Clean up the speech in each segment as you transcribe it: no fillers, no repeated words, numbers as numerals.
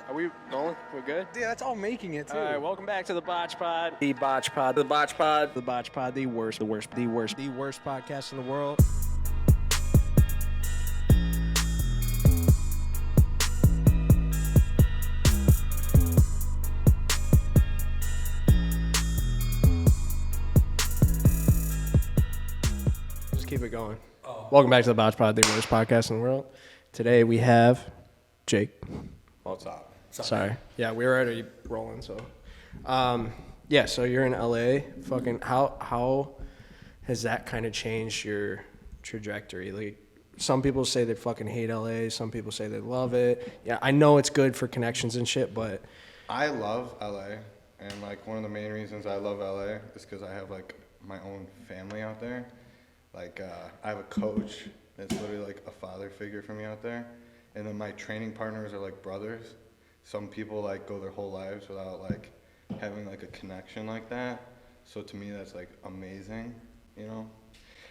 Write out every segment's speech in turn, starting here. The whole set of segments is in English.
Are we rolling? We're good? Yeah, that's all making it, too. All right, welcome back to the BotchPod. The BotchPod. The BotchPod. The BotchPod. The worst podcast in the world. Just keep it going. Oh. Welcome back to the BotchPod, the worst podcast in the world. Today we have Jake. What's up? Sorry. Yeah, we were already rolling, so. Yeah, so you're in LA. Fucking, how has that kind of changed your trajectory? Like, some people say they fucking hate LA. Some people say they love it. Yeah, I know it's good for connections and shit, but. I love LA. And, like, one of the main reasons I love LA is because I have, like, my own family out there. Like, I have a coach that's literally, like, a father figure for me out there. And then my training partners are, like, brothers. Some people, like, go their whole lives without, like, having, like, a connection like that. So to me, that's, like, amazing, you know?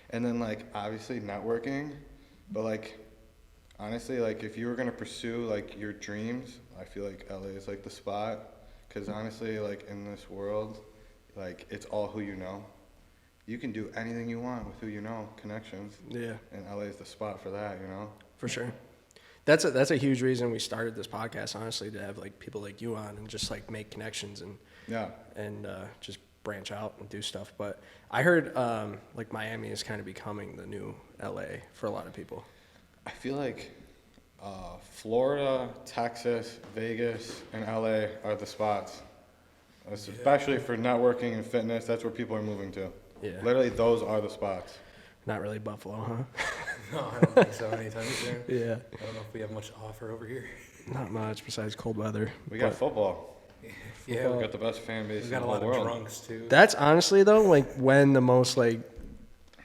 And then, like, obviously networking. But, like, honestly, like, if you were going to pursue, like, your dreams, I feel like LA is, like, the spot. Because, honestly, like, in this world, like, it's all who you know. You can do anything you want with who you know, connections. Yeah. And LA is the spot for that, you know? For sure. That's a huge reason we started this podcast, honestly, to have like people like you on and just like make connections and just branch out and do stuff. But I heard like Miami is kind of becoming the new LA for a lot of people. I feel like Florida, Texas, Vegas, and LA are the spots, especially for networking and fitness. That's where people are moving to. Yeah. Literally, those are the spots. Not really Buffalo, huh? No, I don't think so anytime soon. Yeah. I don't know if we have much to offer over here. Not much besides cold weather. We got football. Yeah. We got the best fan base in the whole world. We got a lot of drunks, too. That's honestly, though, like when the most like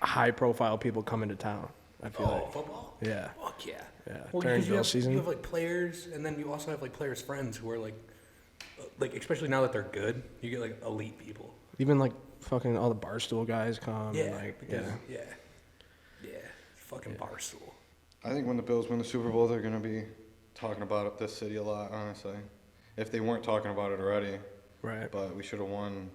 high-profile people come into town, I feel like. Football? Yeah. Fuck yeah. Yeah. Well, during drill season. You have like players, and then you also have like players' friends who are like especially now that they're good, you get like elite people. Even like fucking all the Barstool guys come. Yeah. And, like, yeah. Fucking Barstool. I think when the Bills win the Super Bowl, they're going to be talking about this city a lot, honestly. If they weren't talking about it already. Right. But we should have won,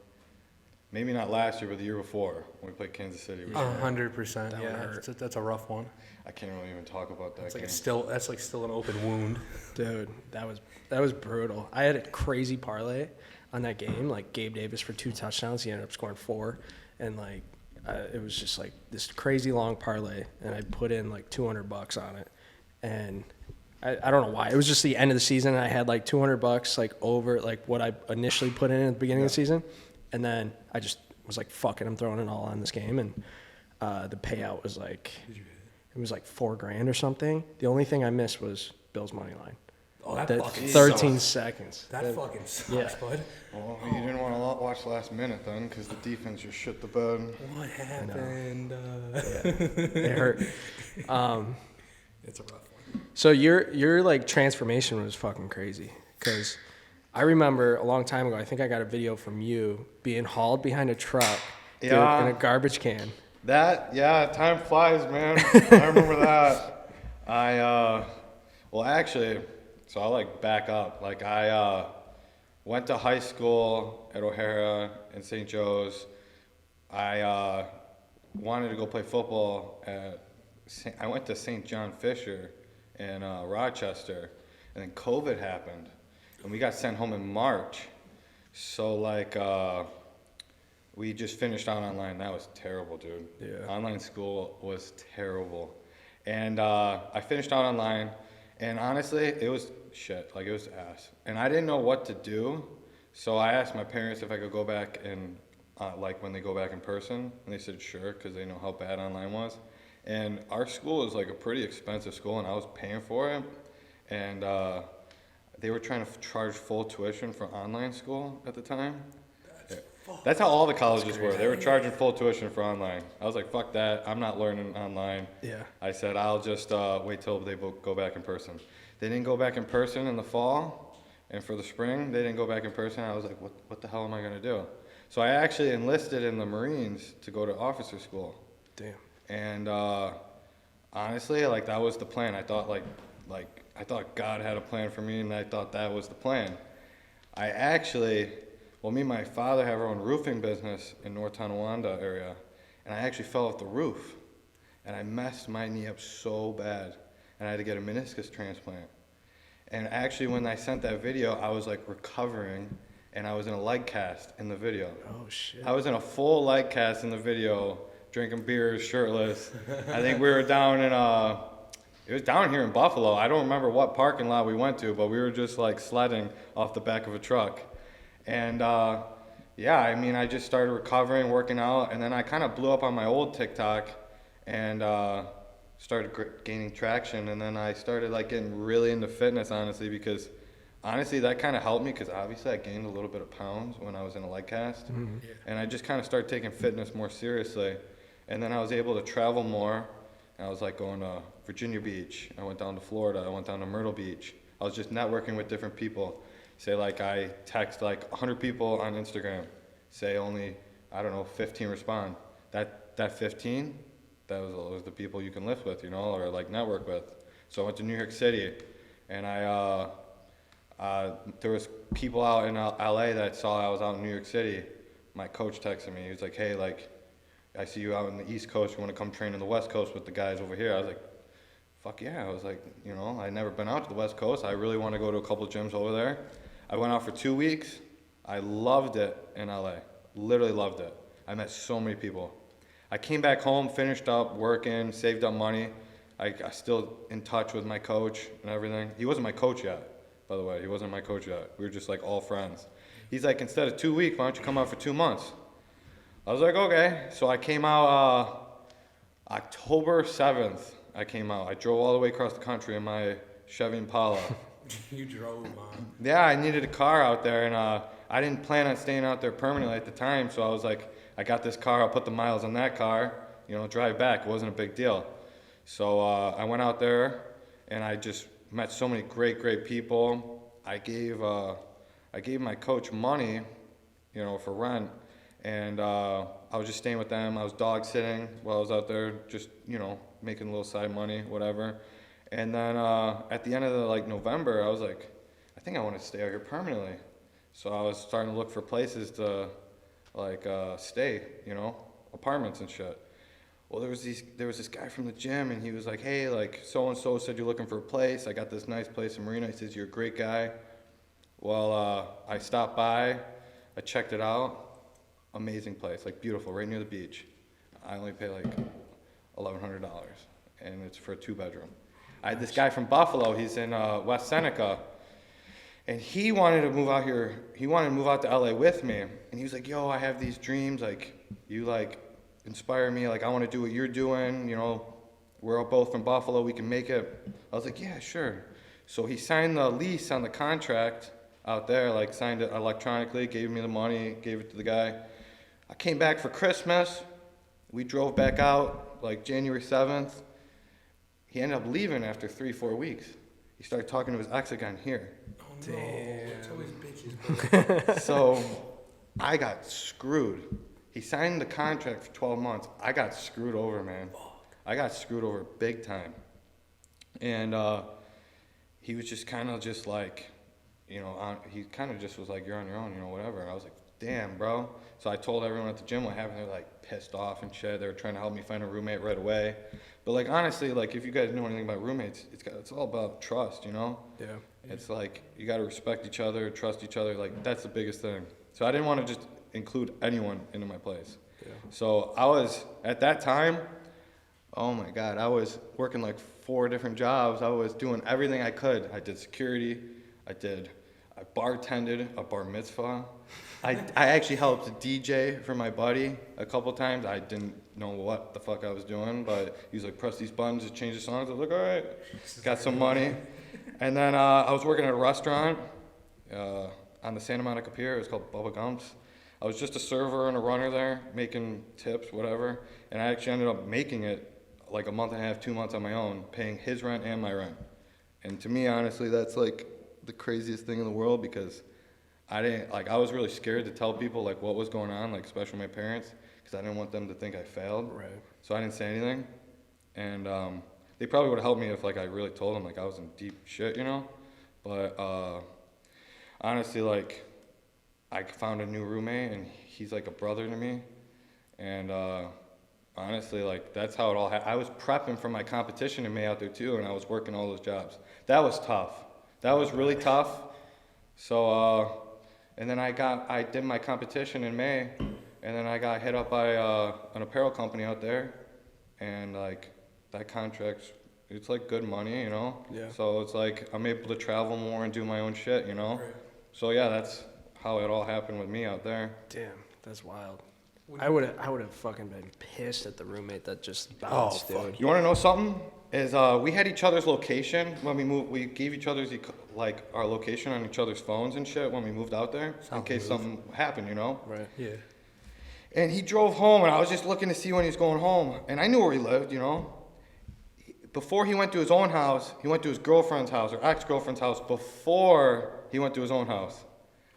maybe not last year, but the year before when we played Kansas City. 100%. Yeah, that's a rough one. I can't really even talk about that. That's like still an open wound. Dude, that was brutal. I had a crazy parlay on that game. Like Gabe Davis for 2 touchdowns. He ended up scoring 4, and like. It was just like this crazy long parlay, and I put in like $200 on it, and I don't know why. It was just the end of the season, and I had like $200 like over like what I initially put in at the beginning of the season, and then I just was like, "Fuck it, I'm throwing it all on this game," and the payout was like it was like $4,000 or something. The only thing I missed was Bill's money line. Oh, that fucking 13 seconds. That fucking sucks, bud. Well, you didn't want to watch last minute then because the defense just shit the bed. What happened? It hurt. It's a rough one. So your like transformation was fucking crazy because I remember a long time ago, I think I got a video from you being hauled behind a truck dude, in a garbage can. Time flies, man. I remember that. So I'll like back up. Like I went to high school at O'Hara and St. Joe's. I wanted to go play football I went to St. John Fisher in Rochester, and then COVID happened, and we got sent home in March. So like we just finished out online. That was terrible, dude. Yeah. Online school was terrible, and I finished out online. And honestly, it was shit. Like, it was ass. And I didn't know what to do. So I asked my parents if I could go back and, like, when they go back in person. And they said, sure, because they know how bad online was. And our school is, like, a pretty expensive school, and I was paying for it. And they were trying to charge full tuition for online school at the time. That's how all the colleges were. They were charging full tuition for online. I was like, fuck that. I'm not learning online. Yeah. I said, I'll just wait till they go back in person. They didn't go back in person in the fall, and for the spring, they didn't go back in person. I was like, what the hell am I going to do? So I actually enlisted in the Marines to go to officer school. Damn. And honestly, like, that was the plan. I thought, like I thought God had a plan for me, and I thought that was the plan. Me and my father have our own roofing business in North Tonawanda area, and I actually fell off the roof, and I messed my knee up so bad, and I had to get a meniscus transplant. And actually, when I sent that video, I was like recovering, and I was in a leg cast in the video. Oh shit. I was in a full leg cast in the video, drinking beers, shirtless. I think we were down in it was down here in Buffalo. I don't remember what parking lot we went to, but we were just like sledding off the back of a truck. And I just started recovering, working out, and then I kind of blew up on my old TikTok and started gaining traction. And then I started like getting really into fitness, honestly, because honestly that kind of helped me, because obviously I gained a little bit of pounds when I was in a leg cast. Mm-hmm. Yeah. And I just kind of started taking fitness more seriously. And then I was able to travel more. And I was like going to Virginia Beach. I went down to Florida. I went down to Myrtle Beach. I was just networking with different people. Say like I text like 100 people on Instagram. Say only, 15 respond. That 15, that was the people you can live with, or like network with. So I went to New York City, and there was people out in LA that saw I was out in New York City. My coach texted me. He was like, hey, like, I see you out in the East Coast. You want to come train in the West Coast with the guys over here? I was like, fuck yeah. I was like, I'd never been out to the West Coast. I really want to go to a couple gyms over there. I went out for 2 weeks. I loved it in LA. Literally loved it. I met so many people. I came back home, finished up working, saved up money. I still in touch with my coach and everything. He wasn't my coach yet, by the way. He wasn't my coach yet. We were just like all friends. He's like, instead of 2 weeks, why don't you come out for 2 months? I was like, okay. So I came out October 7th. I came out. I drove all the way across the country in my Chevy Impala. You drove, man. Yeah, I needed a car out there, and I didn't plan on staying out there permanently at the time. So I was like, I got this car. I'll put the miles on that car. Drive back. It wasn't a big deal. So I went out there, and I just met so many great people. I gave my coach money, for rent. And I was just staying with them. I was dog sitting while I was out there, just, making a little side money, whatever. And then at the end of November, I was like, I think I want to stay out here permanently. So I was starting to look for places to stay, apartments and shit. Well, there was this guy from the gym, and he was like, hey, like so-and-so said you're looking for a place. I got this nice place in Marina. He says, you're a great guy. Well, I stopped by. I checked it out. Amazing place, like beautiful, right near the beach. I only pay like $1,100, and it's for a 2-bedroom. I had this guy from Buffalo. He's in West Seneca, and he wanted to move out here. He wanted to move out to LA with me, and he was like, "Yo, I have these dreams. Like, you like inspire me. Like, I want to do what you're doing. We're all both from Buffalo. We can make it." I was like, "Yeah, sure." So he signed the lease on the contract out there, like signed it electronically, gave me the money, gave it to the guy. I came back for Christmas. We drove back out like January 7th. He ended up leaving after 3-4 weeks. He started talking to his ex again here. Oh no, it's always bitches, bro. So I got screwed. He signed the contract for 12 months. I got screwed over, man. I got screwed over big time. And he was just kind of just like, he kind of just was like, you're on your own, whatever. And I was like, damn, bro. So I told everyone at the gym what happened. They were like pissed off and shit. They were trying to help me find a roommate right away. But like honestly, like if you guys know anything about roommates, it's all about trust, Yeah. It's like you got to respect each other, trust each other. Like that's the biggest thing. So I didn't want to just include anyone into my place. Yeah. So I was at that time. Oh my God, I was working like 4 different jobs. I was doing everything I could. I did security. I bartended a bar mitzvah. I actually helped DJ for my buddy a couple times. I didn't know what the fuck I was doing, but he was like, press these buttons to change the songs. I was like, all right, got some money. And then I was working at a restaurant on the Santa Monica Pier. It was called Bubba Gump's. I was just a server and a runner there, making tips, whatever. And I actually ended up making it like a month and a half, 2 months on my own, paying his rent and my rent. And to me, honestly, that's like the craziest thing in the world, because I was really scared to tell people like what was going on, like especially my parents, because I didn't want them to think I failed. Right. So I didn't say anything. And they probably would have helped me if like I really told them like I was in deep shit, you know. But honestly, like I found a new roommate and he's like a brother to me, and honestly, like that's how it all happened. I was prepping for my competition in May out there too, and I was working all those jobs. That was tough. That was really tough. So and then I did my competition in May, and then I got hit up by an apparel company out there, and like that contract's, it's like good money, you know. Yeah. So it's like I'm able to travel more and do my own shit, you know. Right. So yeah, that's how it all happened with me out there. Damn, that's wild. I would have fucking been pissed at the roommate that just bounced, dude. You want to know something? Is we had each other's location when we moved. We gave each other's like our location on each other's phones and shit when we moved out there in case something happened, you know. Right. Yeah. And he drove home, and I was just looking to see when he was going home, and I knew where he lived, you know. Before he went to his own house, he went to his girlfriend's house or ex-girlfriend's house before he went to his own house.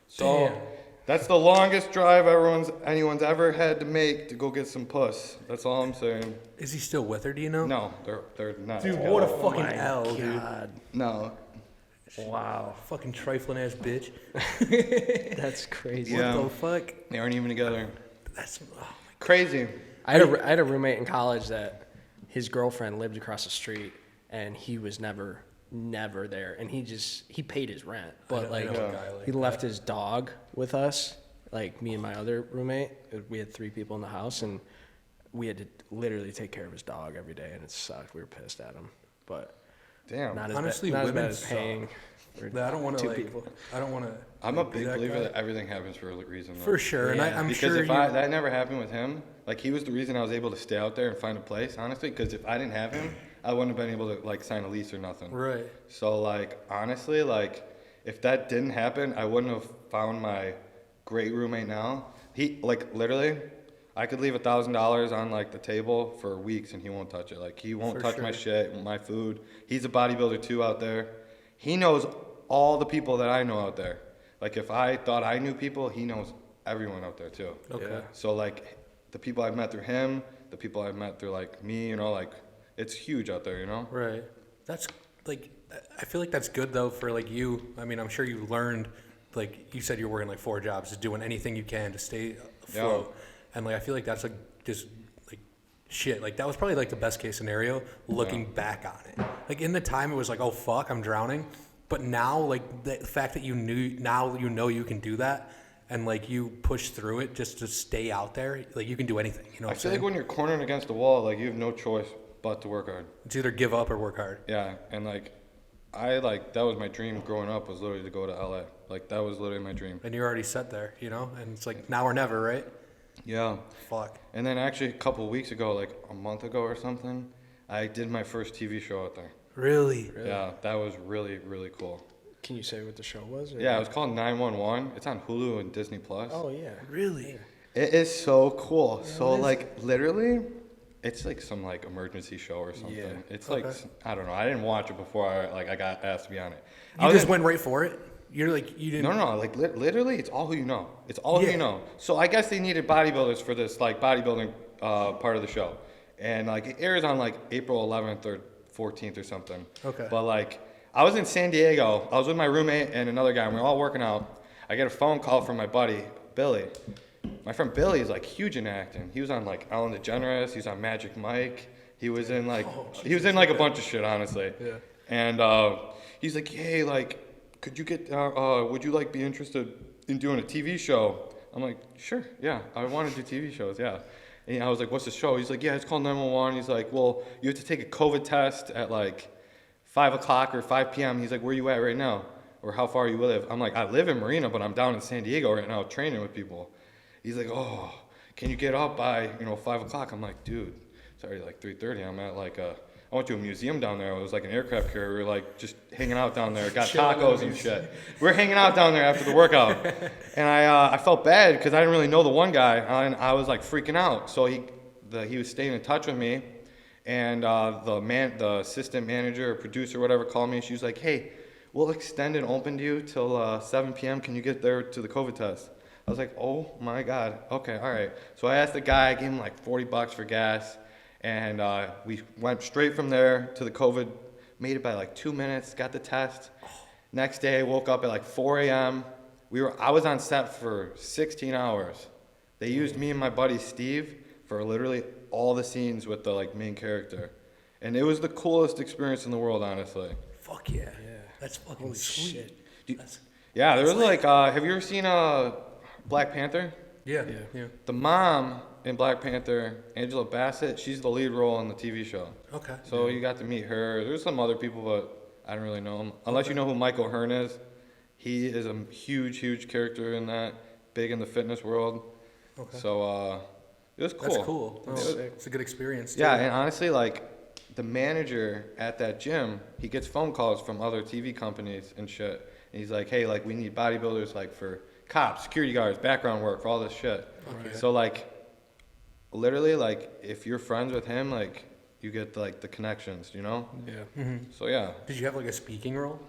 So. Damn. That's the longest drive anyone's ever had to make to go get some puss. That's all I'm saying. Is he still with her? Do you know? No, they're not. Dude, together. what a fucking My L, dude. God. No. Wow. Fucking trifling ass bitch. That's crazy. Yeah. What the fuck? They aren't even together. That's Crazy. I had a roommate in college that his girlfriend lived across the street, and he was never there, and he paid his rent, but I know a guy like he left his dog with us, like me and my other roommate. We had 3 people in the house, and we had to literally take care of his dog every day, and it sucked. We were pissed at him, but Damn. not Honestly, as women bad as paying for I don't want to 2 like. people. I don't want to. I'm a big believer that everything happens for a reason. Though. For sure, and Yeah. I'm Because sure if that never happened with him, like he was the reason I was able to stay out there and find a place, honestly. Because if I didn't have him, I wouldn't have been able to like sign a lease or nothing. Right. So like honestly, like if that didn't happen, I wouldn't have found my great roommate now. He like literally, I could leave $1,000 on like the table for weeks and he won't touch it. Like he won't For touch my sure. shit, my food. He's a bodybuilder too out there. He knows all the people that I know out there. Like if I thought I knew people, he knows everyone out there too. Okay. Yeah. So like the people I've met through him, the people I've met through like me, you know, like it's huge out there, you know? Right. That's like, I feel like that's good though for like you. I mean, I'm sure you learned, like you said, you're working like 4 jobs, just doing anything you can to stay afloat. And like, I feel like that's like just like shit. Like that was probably like the best case scenario looking back on it. Like in the time it was like, oh fuck, I'm drowning. But now like the fact that now you know you can do that. And like you push through it just to stay out there, like you can do anything. You know what I I'm feel saying? like when you're cornered against the wall, like you have no choice but to work hard. It's either give up or work hard. Yeah, and like that was my dream growing up was literally to go to LA. Like that was literally my dream. And you're already set there, you know? And it's like now or never, right? Yeah. Fuck. And then actually a couple of weeks ago, like a month ago or something, I did my first TV show out there. Really? Yeah, that was really, really cool. Can you say what the show was? Or? Yeah, it was called 911. It's on Hulu and Disney Plus. Oh yeah. Really? It is so cool. Yeah, So what is like literally, it's like some like emergency show or something. Yeah. It's Okay. like I don't know. I didn't watch it before I got asked to be on it. You just went right for it? You're like, you didn't. No. Like literally, it's all who you know. It's all who Yeah. you know. So I guess they needed bodybuilders for this like bodybuilding part of the show, and like it airs on like April 11th or 14th or something. Okay. But like I was in San Diego. I was with my roommate and another guy, and we were all working out. I get a phone call from my buddy Billy. My friend Billy is like huge in acting. He was on like Ellen DeGeneres. He was on Magic Mike. He was in like a bunch of shit, honestly. Yeah. And he's like, hey, like, could you get? Would you like be interested in doing a TV show? I'm like, sure, yeah. I want to do TV shows, yeah. And I was like, what's the show? He's like, yeah, it's called 911. He's like, well, you have to take a COVID test at like 5 o'clock or 5 p.m. He's like, where you at right now? Or how far you live? I'm like, I live in Marina, but I'm down in San Diego right now training with people. He's like, oh, can you get up by 5 o'clock? I'm like, dude, it's already like 3:30. I'm at like I went to a museum down there. It was like an aircraft carrier. We were like just hanging out down there. Got tacos and shit. We were hanging out down there after the workout. And I felt bad because I didn't really know the one guy. And I was like freaking out. So he was staying in touch with me. And the assistant manager or producer or whatever called me. She was like, hey, we'll extend and open to you till 7 p.m. Can you get there to the COVID test? I was like, oh my God. Okay, all right. So I asked the guy, I gave him like $40 for gas. And we went straight from there to the COVID, made it by like 2 minutes, got the test. Next day, woke up at like 4 a.m. I was on set for 16 hours. They used me and my buddy Steve for literally all the scenes with the like main character. And it was the coolest experience in the world, honestly. Fuck yeah. That's fucking Holy sweet. shit. Yeah, there was like, have you ever seen Black Panther? Yeah. The mom in Black Panther, Angela Bassett, she's the lead role in the TV show. Okay. So you got to meet her. There's some other people, but I don't really know them. Unless you know who Michael Hearn is. He is a huge character in that, big in the fitness world. Okay. So it was cool. That's cool. It's a good experience, too. Yeah, and honestly, like, the manager at that gym, he gets phone calls from other TV companies and shit. And he's like, hey, like, we need bodybuilders, like, for cops, security guards, background work, for all this shit. Okay. So, like, literally, like, if you're friends with him, like, you get, like, the connections, you know? Yeah. Mm-hmm. So, yeah. Did you have, like, a speaking role?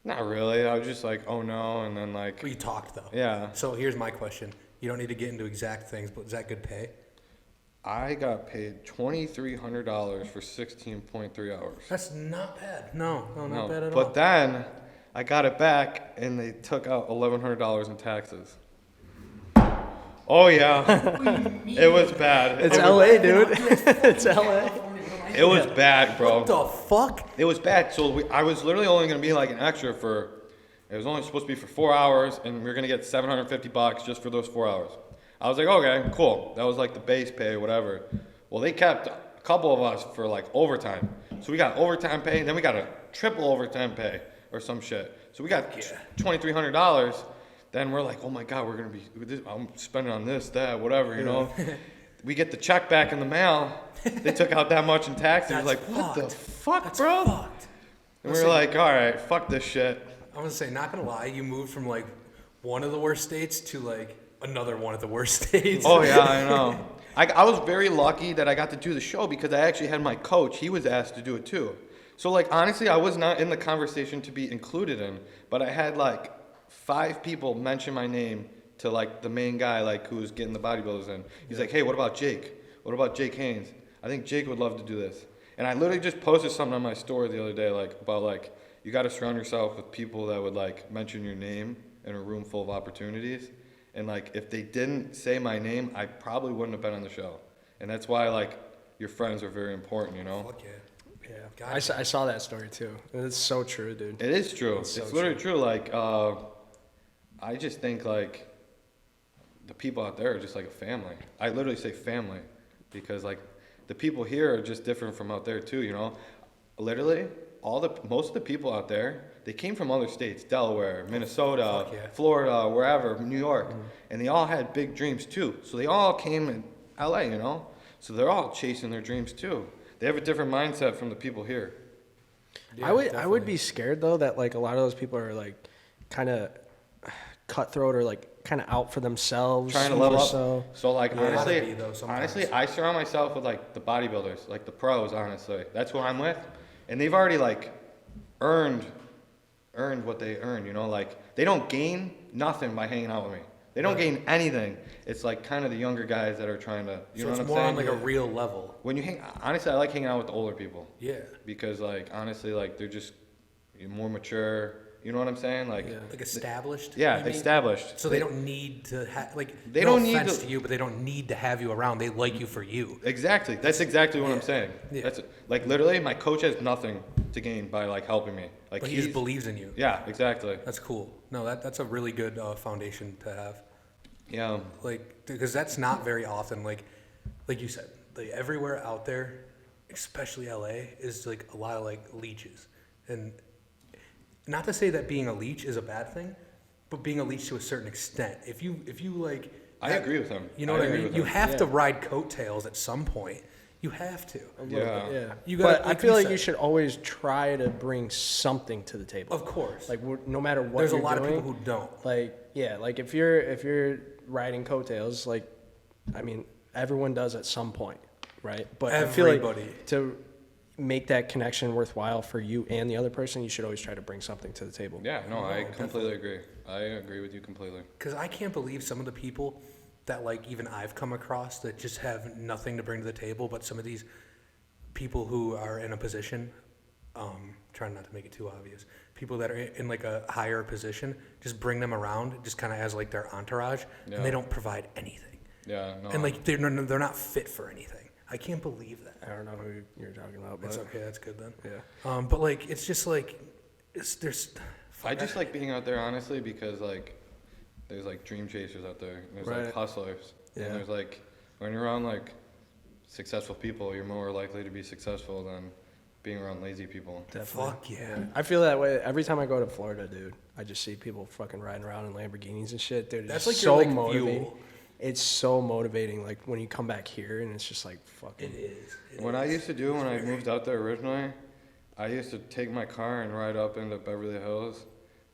Not really. I was just like, oh, no, and then, like... Well, you talked, though. Yeah. So here's my question. You don't need to get into exact things, but is that good pay? I got paid $2,300 for 16.3 hours. That's not bad. No, not bad at all. But then I got it back, and they took out $1,100 in taxes. Oh yeah, it was bad. It's LA, dude. It's LA. It was bad, bro. What the fuck? It was bad. So I was literally only gonna be like an extra for. It was only supposed to be for 4 hours, and we were gonna get $750 just for those 4 hours. I was like, okay, cool. That was like the base pay, whatever. Well, they kept a couple of us for like overtime. So we got overtime pay, and then we got a triple overtime pay or some shit. So we got $2,300. Then we're like, oh my God, we're gonna be. I'm spending on this, that, whatever, you know. We get the check back in the mail. They took out that much in taxes. We're like, what the fuck, bro? Fucked. And we were like, all right, fuck this shit. I'm gonna say, not gonna lie, you moved from like one of the worst states to like another one of the worst states. Oh yeah, I know. I was very lucky that I got to do the show because I actually had my coach. He was asked to do it too. So like honestly, I was not in the conversation to be included in, but I had like 5 people mention my name to like the main guy like who was getting the bodybuilders in. He's like, hey, what about Jake? What about Jake Haynes? I think Jake would love to do this. And I literally just posted something on my story the other day like about like you got to surround yourself with people that would like mention your name in a room full of opportunities. And like if they didn't say my name, I probably wouldn't have been on the show. And that's why like your friends are very important, you know? Fuck yeah. Yeah, I saw that story too. And it's so true, dude. It is true. It's literally true. Like, I just think like the people out there are just like a family. I literally say family because like the people here are just different from out there too, you know? Literally, most of the people out there, they came from other states, Delaware, Minnesota, Florida, wherever, New York, and they all had big dreams too. So they all came in LA, you know? So they're all chasing their dreams too. They have a different mindset from the people here. Yeah, I would be scared though that like a lot of those people are like kind of cutthroat or like kind of out for themselves, trying to level up. So like honestly, I surround myself with like the bodybuilders, like the pros. Honestly, that's who I'm with, and they've already like earned what they earn. You know, like they don't gain nothing by hanging out with me. They don't gain anything. It's like kind of the younger guys that are trying to, you know what I'm saying? So it's more on like a real level. When you honestly, I like hanging out with the older people. Yeah. Because like, honestly, like they're just more mature. You know what I'm saying? Like established? Yeah, established. So they don't need to have, they no don't need offense to you, but they don't need to have you around. They like you for you. Exactly. That's exactly what I'm saying. Yeah. That's like literally my coach has nothing to gain by like helping me. Like but he just believes in you. Yeah, exactly. That's cool. No, that's a really good foundation to have. Yeah. Like, because that's not very often. Like you said, like everywhere out there, especially LA, is like a lot of like leeches. And not to say that being a leech is a bad thing, but being a leech to a certain extent. If you like, I agree with him. You know what I mean? You have to ride coattails at some point. You have to. Yeah. You gotta, but I feel like you should always try to bring something to the table. Of course. Like no matter what There's you're a lot doing, of people who don't. Like like if you're riding coattails, like I mean everyone does at some point, right? But everybody. I feel like to make that connection worthwhile for you and the other person, you should always try to bring something to the table. Yeah, no, I completely agree. I agree with you completely. Because I can't believe some of the people that like even I've come across that just have nothing to bring to the table, but some of these people who are in a position, trying not to make it too obvious, people that are in like a higher position, just bring them around just kind of as like their entourage, and they don't provide anything. Yeah, no. And like they're not fit for anything. I can't believe that. I don't know who you're talking about, but It's okay. That's good then. yeah. But like it's just like there's. I just like being out there honestly because like there's like dream chasers out there. There's like hustlers. Yeah. And there's like when you're around like successful people, you're more likely to be successful than being around lazy people. Definitely. Fuck yeah. I feel that way every time I go to Florida, dude. I just see people fucking riding around in Lamborghinis and shit. Dude, That's it's like so your, like, motivating. fuel. It's so motivating. Like when you come back here and it's just like fucking. It is. When I used to do when I moved out there originally, I used to take my car and ride up into Beverly Hills,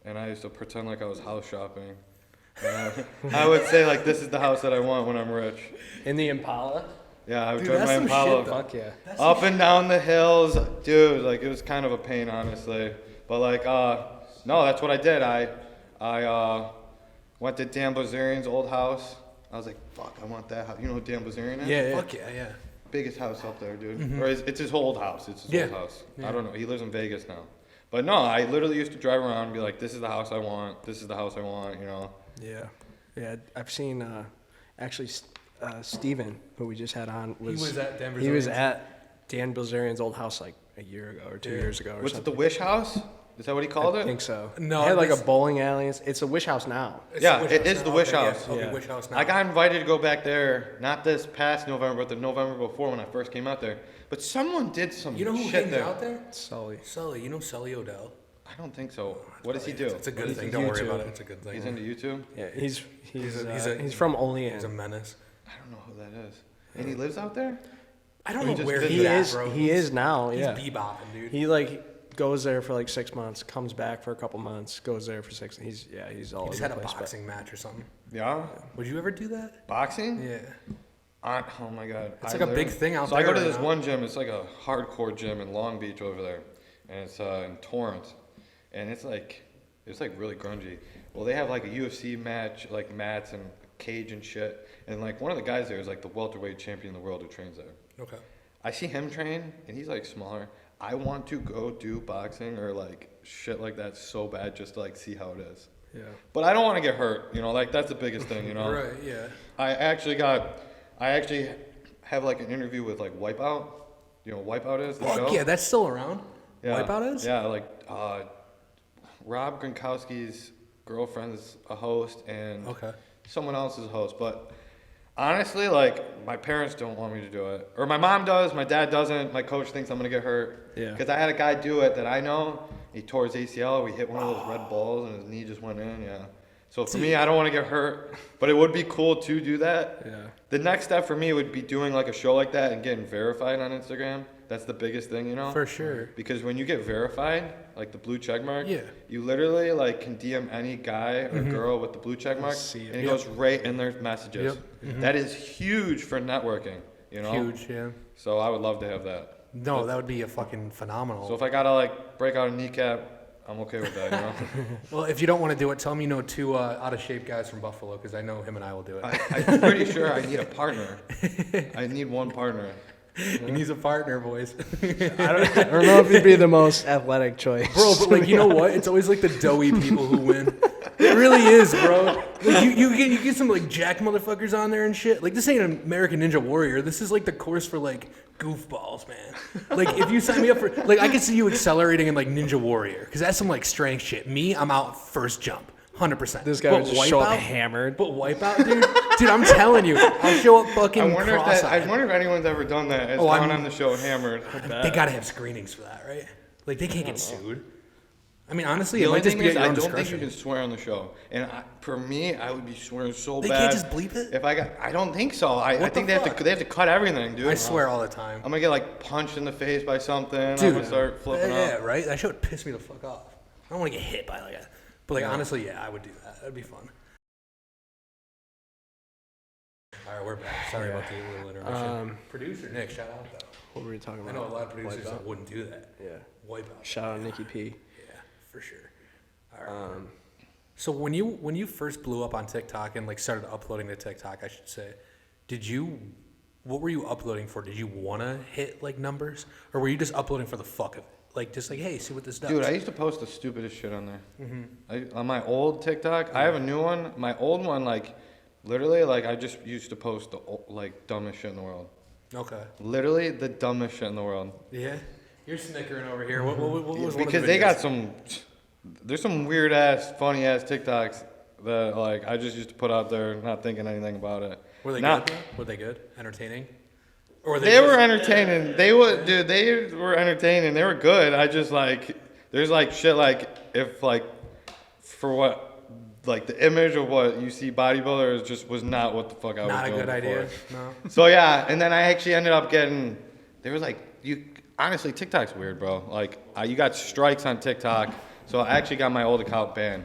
and I used to pretend like I was house shopping. And I would say like, this is the house that I want when I'm rich. In the Impala? Yeah, I would Dude, drive that's my some Impala shit, though. Fuck yeah. up and down the hills, dude. Like it was kind of a pain, honestly. But like, no, that's what I did. I went to Dan Blazarian's old house. I was like, fuck, I want that house. You know who Dan Blazarian is? Yeah. Fuck yeah, yeah. Biggest house up there, dude. Or it's his old house. It's his Yeah. old house. Yeah. I don't know. He lives in Vegas now. But no, I literally used to drive around and be like, this is the house I want. This is the house I want, you know. Yeah. Yeah. I've seen, actually, Steven, who we just had on, He was at Dan He was Bilzerian's? at Dan Bilzerian's old house like a year ago or 2 years ago or Was it something. the Wish House? Is that what he called I it? think so. No, It had like a this- bowling alley. It's a Wish House now. It's Yeah, the Wish it House is now. the Wish Okay, House. Yeah, okay, Yeah. Wish House now. I got invited to go back there, not this past November, but the November before when I first came out there. But someone did some You know who shit hangs there. out there? Sully. Sully. You know Sully Odell? I don't think so. What does he do? It's a good He's thing. a Don't worry YouTuber. about it. It's a good thing. He's into YouTube? Yeah, he's He's from He's a Olean. menace. I don't know who that is. And he lives out there? I don't He know just where did he's that, at, bro. He is now. He's Yeah. bebopping, dude. He like goes there for like 6 months, comes back for a couple months, goes there for 6. He's all He just over had the a place. but- boxing match or something. Yeah? Would you ever do that? Boxing? Yeah. Oh my god. It's like a big thing out so there I go to right this now. one gym. It's like a hardcore gym in Long Beach over there, and it's in Torrance, and it's like really grungy. Well, they have like a UFC match, like mats and cage and shit, and like one of the guys there is like the welterweight champion of the world who trains there. Okay. I see him train, and he's like smaller. I want to go do boxing or like shit like that so bad just to like see how it is. Yeah. But I don't want to get hurt, you know, like that's the biggest thing, you know. Right. Yeah. I actually have like an interview with like Wipeout. You know what Wipeout is? The show? Fuck yeah, that's still around. Yeah. Wipeout is? Yeah, like Rob Gronkowski's girlfriend's a host and Okay. someone else is a host. But honestly, like my parents don't want me to do it, or my mom does, my dad doesn't. My coach thinks I'm gonna get hurt. Yeah. Because I had a guy do it that I know. He tore his ACL. We hit one of those red balls and his knee just went in. Yeah. So for me, I don't want to get hurt, but it would be cool to do that. Yeah. The next step for me would be doing like a show like that and getting verified on Instagram. That's the biggest thing, you know? For sure. Because when you get verified, like the blue check mark, Yeah. you literally like can DM any guy or girl with the blue check mark, See it. and it goes right in their messages. Yep. That is huge for networking, you know? Huge. Yeah. So I would love to have that. No, that would be a fucking phenomenal. So if I gotta like break out a kneecap, I'm okay with that, you know? Well, if you don't want to do it, tell me you know two out of shape guys from Buffalo because I know him and I will do it. I'm pretty sure I need a partner. I need one partner. He needs a partner, boys. I don't know if he'd be the most athletic choice. Bro, but like you know what? It's always like the doughy people who win. It really is, bro. Like you get some like jack motherfuckers on there and shit. Like this ain't an American Ninja Warrior. This is like the course for like goofballs, man. Like if you sign me up for like I could see you accelerating in like Ninja Warrior because that's some like strength shit. Me, I'm out first jump. 100%. This guy But would just show up Wipeout- hammered. But Wipeout, dude, I'm telling you, I'll show up fucking I wonder cross-eyed. if anyone's ever done that. It's Oh, gone I'm- on the show hammered. They gotta have screenings for that, right? Like they can't get sued. I mean, honestly, The it only might just thing be is, at your I own don't think you discretion. can swear on the show. And for me, I would be swearing so They bad. can't just bleep it? If I don't think so. I What think the they have fuck? to cut everything, dude. I swear all the time. I'm gonna get like punched in the face by something. I'm Dude, gonna start flipping yeah, out. right? That shit would piss me the fuck off. I don't want to get hit by like a... But like, honestly, yeah, I would do that. That'd be fun. All right, we're back. Sorry about the little intermission. Producer Nick, shout out though. What were we talking I about? know a lot of producers Wipeout? that wouldn't do that. Yeah. Wipe out. Shout out Nikki P. Yeah, for sure. All right. So when you first blew up on TikTok and like started uploading to TikTok, I should say, what were you uploading for? Did you want to hit like numbers, or were you just uploading for the fuck of it? Like just like, hey, see what this does. Dude, I used to post the stupidest shit on there. On my old TikTok, I have a new one. My old one, like, literally, like, I just used to post the like dumbest shit in the world. Okay. Literally the dumbest shit in the world. Yeah. You're snickering over here. What was one of the Because they got videos? there's some weird ass, funny ass TikToks that like I just used to put out there, not thinking anything about it. Were they Not- good? Were they good? Entertaining? Or They were entertaining. They were entertaining. They were good. I just like, there's like shit like, if like, for what, like the image of what you see bodybuilders just was not what the fuck I was Not a doing good idea. before. No. So yeah, and then I actually ended up getting, there was like, honestly, TikTok's weird, bro. Like, you got strikes on TikTok, so I actually got my old account banned.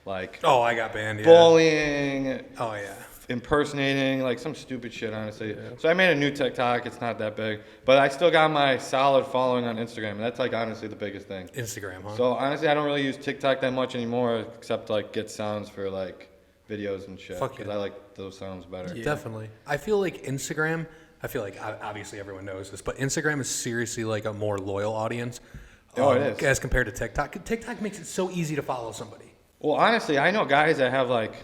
Like, Oh, I got banned. Yeah. bullying, Oh yeah. impersonating, like some stupid shit, honestly. So I made a new TikTok. It's not that big, but I still got my solid following on Instagram, and that's like honestly the biggest thing. Instagram, huh? So honestly, I don't really use TikTok that much anymore, except like get sounds for like videos and shit. Fuck Because yeah. I like those sounds better. Yeah. Definitely. I feel like Instagram, obviously everyone knows this, but Instagram is seriously like a more loyal audience. Oh, it is. As compared to TikTok. TikTok makes it so easy to follow somebody. Well, honestly, I know guys that have like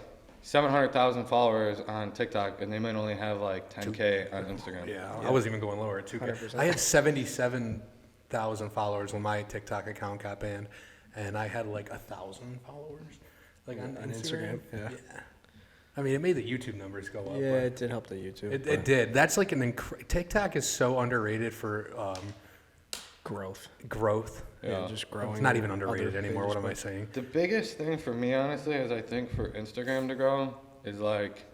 700,000 followers on TikTok, and they might only have like 10K on Instagram. Yeah, I wasn't even going lower at 2K. 100%. I had 77,000 followers when my TikTok account got banned, and I had like 1,000 followers, like on Instagram. yeah. I mean, it made the YouTube numbers go up. Yeah, but it did help the YouTube. it did. That's like TikTok is so underrated for growth. growth. Yeah. Just growing. It's not even other underrated anymore. pages, What am I but- saying? The biggest thing for me, honestly, is I think for Instagram to grow is like,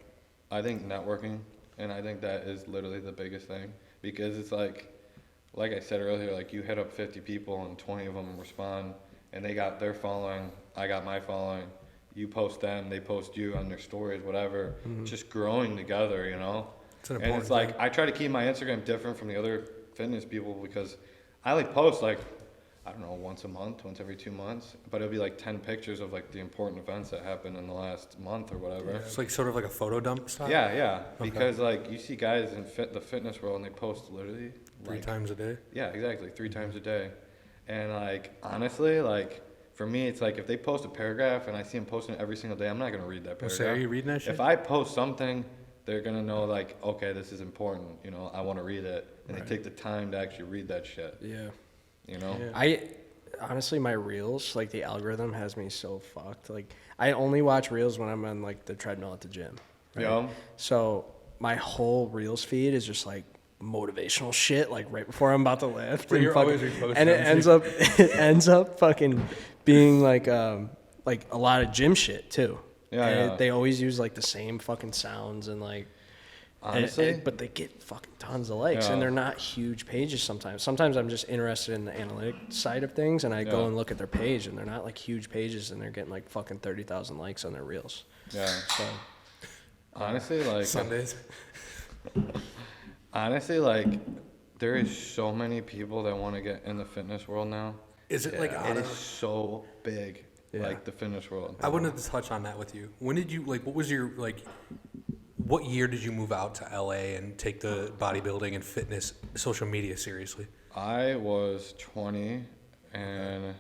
I think networking, and I think that is literally the biggest thing, because it's like I said earlier, like you hit up 50 people and 20 of them respond, and they got their following, I got my following. You post them, they post you on their stories, whatever. Just growing together, you know. It's an And important it's like thing. I try to keep my Instagram different from the other fitness people, because I like post like, I don't know, once a month, once every 2 months, but it'll be like 10 pictures of like the important events that happened in the last month or whatever. It's like sort of like a photo dump style. Yeah. Because like you see guys in the fitness world and they post literally Three like, times a day. yeah, exactly, 3 times a day. And like honestly, like for me, it's like if they post a paragraph and I see them posting it every single day, I'm not gonna read that paragraph. So are you reading that shit? If I post something, they're gonna know like, okay, this is important. You know, I want to read it, and they take the time to actually read that shit. Yeah. You know. Yeah. I honestly, my reels, like the algorithm has me so fucked. Like I only watch reels when I'm on like the treadmill at the gym. Right? Yeah. So my whole reels feed is just like motivational shit, like right before I'm about to lift. But and you're always reposting and them, it ends up fucking being like a lot of gym shit too. Yeah, And yeah. they always use like the same fucking sounds and like. Honestly, But they get fucking tons of likes, Yeah. and they're not huge pages sometimes. Sometimes I'm just interested in the analytic side of things, and I go Yeah. and look at their page, and they're not like huge pages, and they're getting like fucking 30,000 likes on their reels. yeah. So Honestly, like Sundays. honestly, like there is so many people that want to get in the fitness world now. Is it like out It is of? so big, Yeah. like the fitness world. I wanted to touch on that with you. When did you like? What was your like? What year did you move out to LA and take the bodybuilding and fitness social media seriously? I was 20, and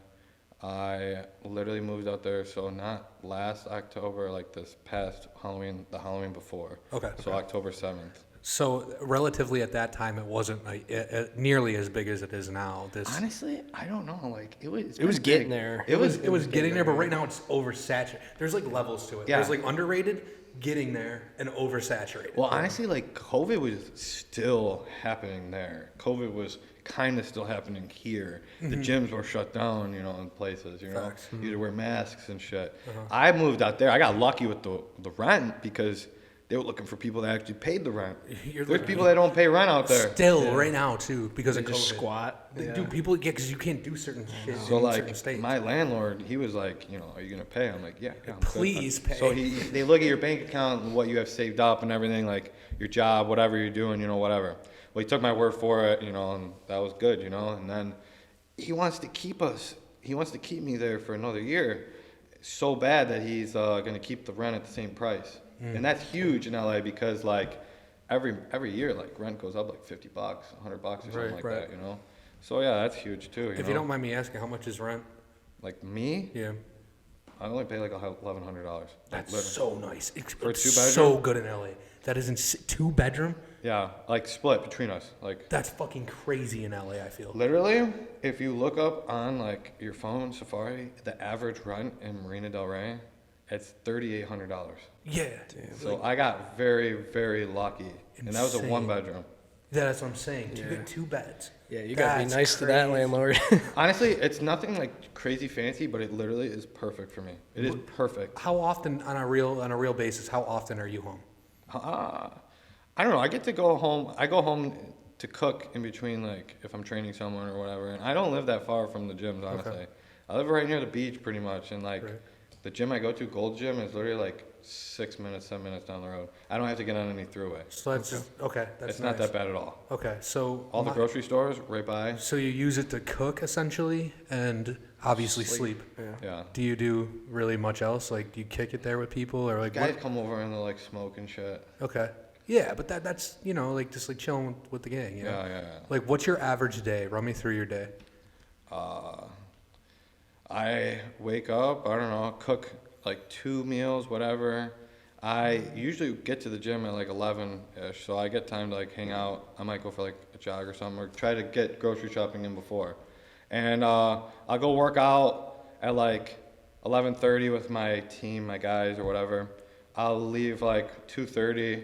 I literally moved out there. So not last October, like this past Halloween, the Halloween before. Okay. So October 7th. So relatively at that time, it wasn't like nearly as big as it is now. This Honestly, I don't know. Like it was. it was getting there. it was getting there, but right now it's oversaturated. There's like levels to it. Yeah. There's like underrated, getting there, and oversaturated. Well, honestly, like COVID was still happening there. COVID was kind of still happening here. The gyms were shut down, you know, in places. You know, Facts. you had to wear masks and shit. I moved out there. I got lucky with the rent because they were looking for people that actually paid the rent. You're There's looking- people that don't pay rent out there. Still right now too because They of just COVID. squat. Yeah. Dude, people because you can't do certain shit So in like certain states. my landlord, he was like, you know, are you gonna pay? I'm like, yeah. I'm good." Please pay. So they look at your bank account and what you have saved up and everything, like your job, whatever you're doing, you know, whatever. Well, he took my word for it, you know, and that was good, you know. And then he wants to keep us. He wants to keep me there for another year. so bad that he's going to keep the rent at the same price. And that's huge in LA because like every year like rent goes up like $50, $100 or something like that, you know? So yeah, that's huge too. If you don't mind me asking, how much is rent? Like me? Yeah. I only pay like $1,100. That's so nice. It's For a 2-bedroom? so good in LA. That is in 2-bedroom? Yeah, like split between us. Like That's fucking crazy in LA, I feel. literally, if you look up on like your phone Safari, the average rent in Marina Del Rey, it's $3,800. Yeah. So I got very, very lucky. And that was a Insane. 1-bedroom. Yeah, that's what I'm saying. You get 2 beds. Yeah, you gotta be That's nice to that crazy. landlord. Honestly, it's nothing like crazy fancy, but it literally is perfect for me. It is perfect. How often on a real basis? How often are you home? I don't know. I get to go home. I go home to cook in between, like if I'm training someone or whatever. And I don't live that far from the gyms, honestly. Okay. I live right near the beach, pretty much. And like Right. the gym I go to, Gold Gym, is literally like 6 minutes, 7 minutes down the road. I don't have to get on any throughway. So that's okay. That's It's not nice. that bad at all. Okay, so All the grocery stores right by. So you use it to cook essentially, and obviously sleep. Yeah. Do you do really much else? Like, do you kick it there with people, or like Guys what? come over and they'll like smoke and shit. Okay, yeah, but that's like just like chilling with the gang. You know? Yeah. Like, what's your average day? Run me through your day. I wake up, I don't know, cook like 2 meals, whatever. I usually get to the gym at like 11-ish, so I get time to like hang out. I might go for like a jog or something, or try to get grocery shopping in before. And I'll go work out at like 11:30 with my team, my guys or whatever. I'll leave like 2:30,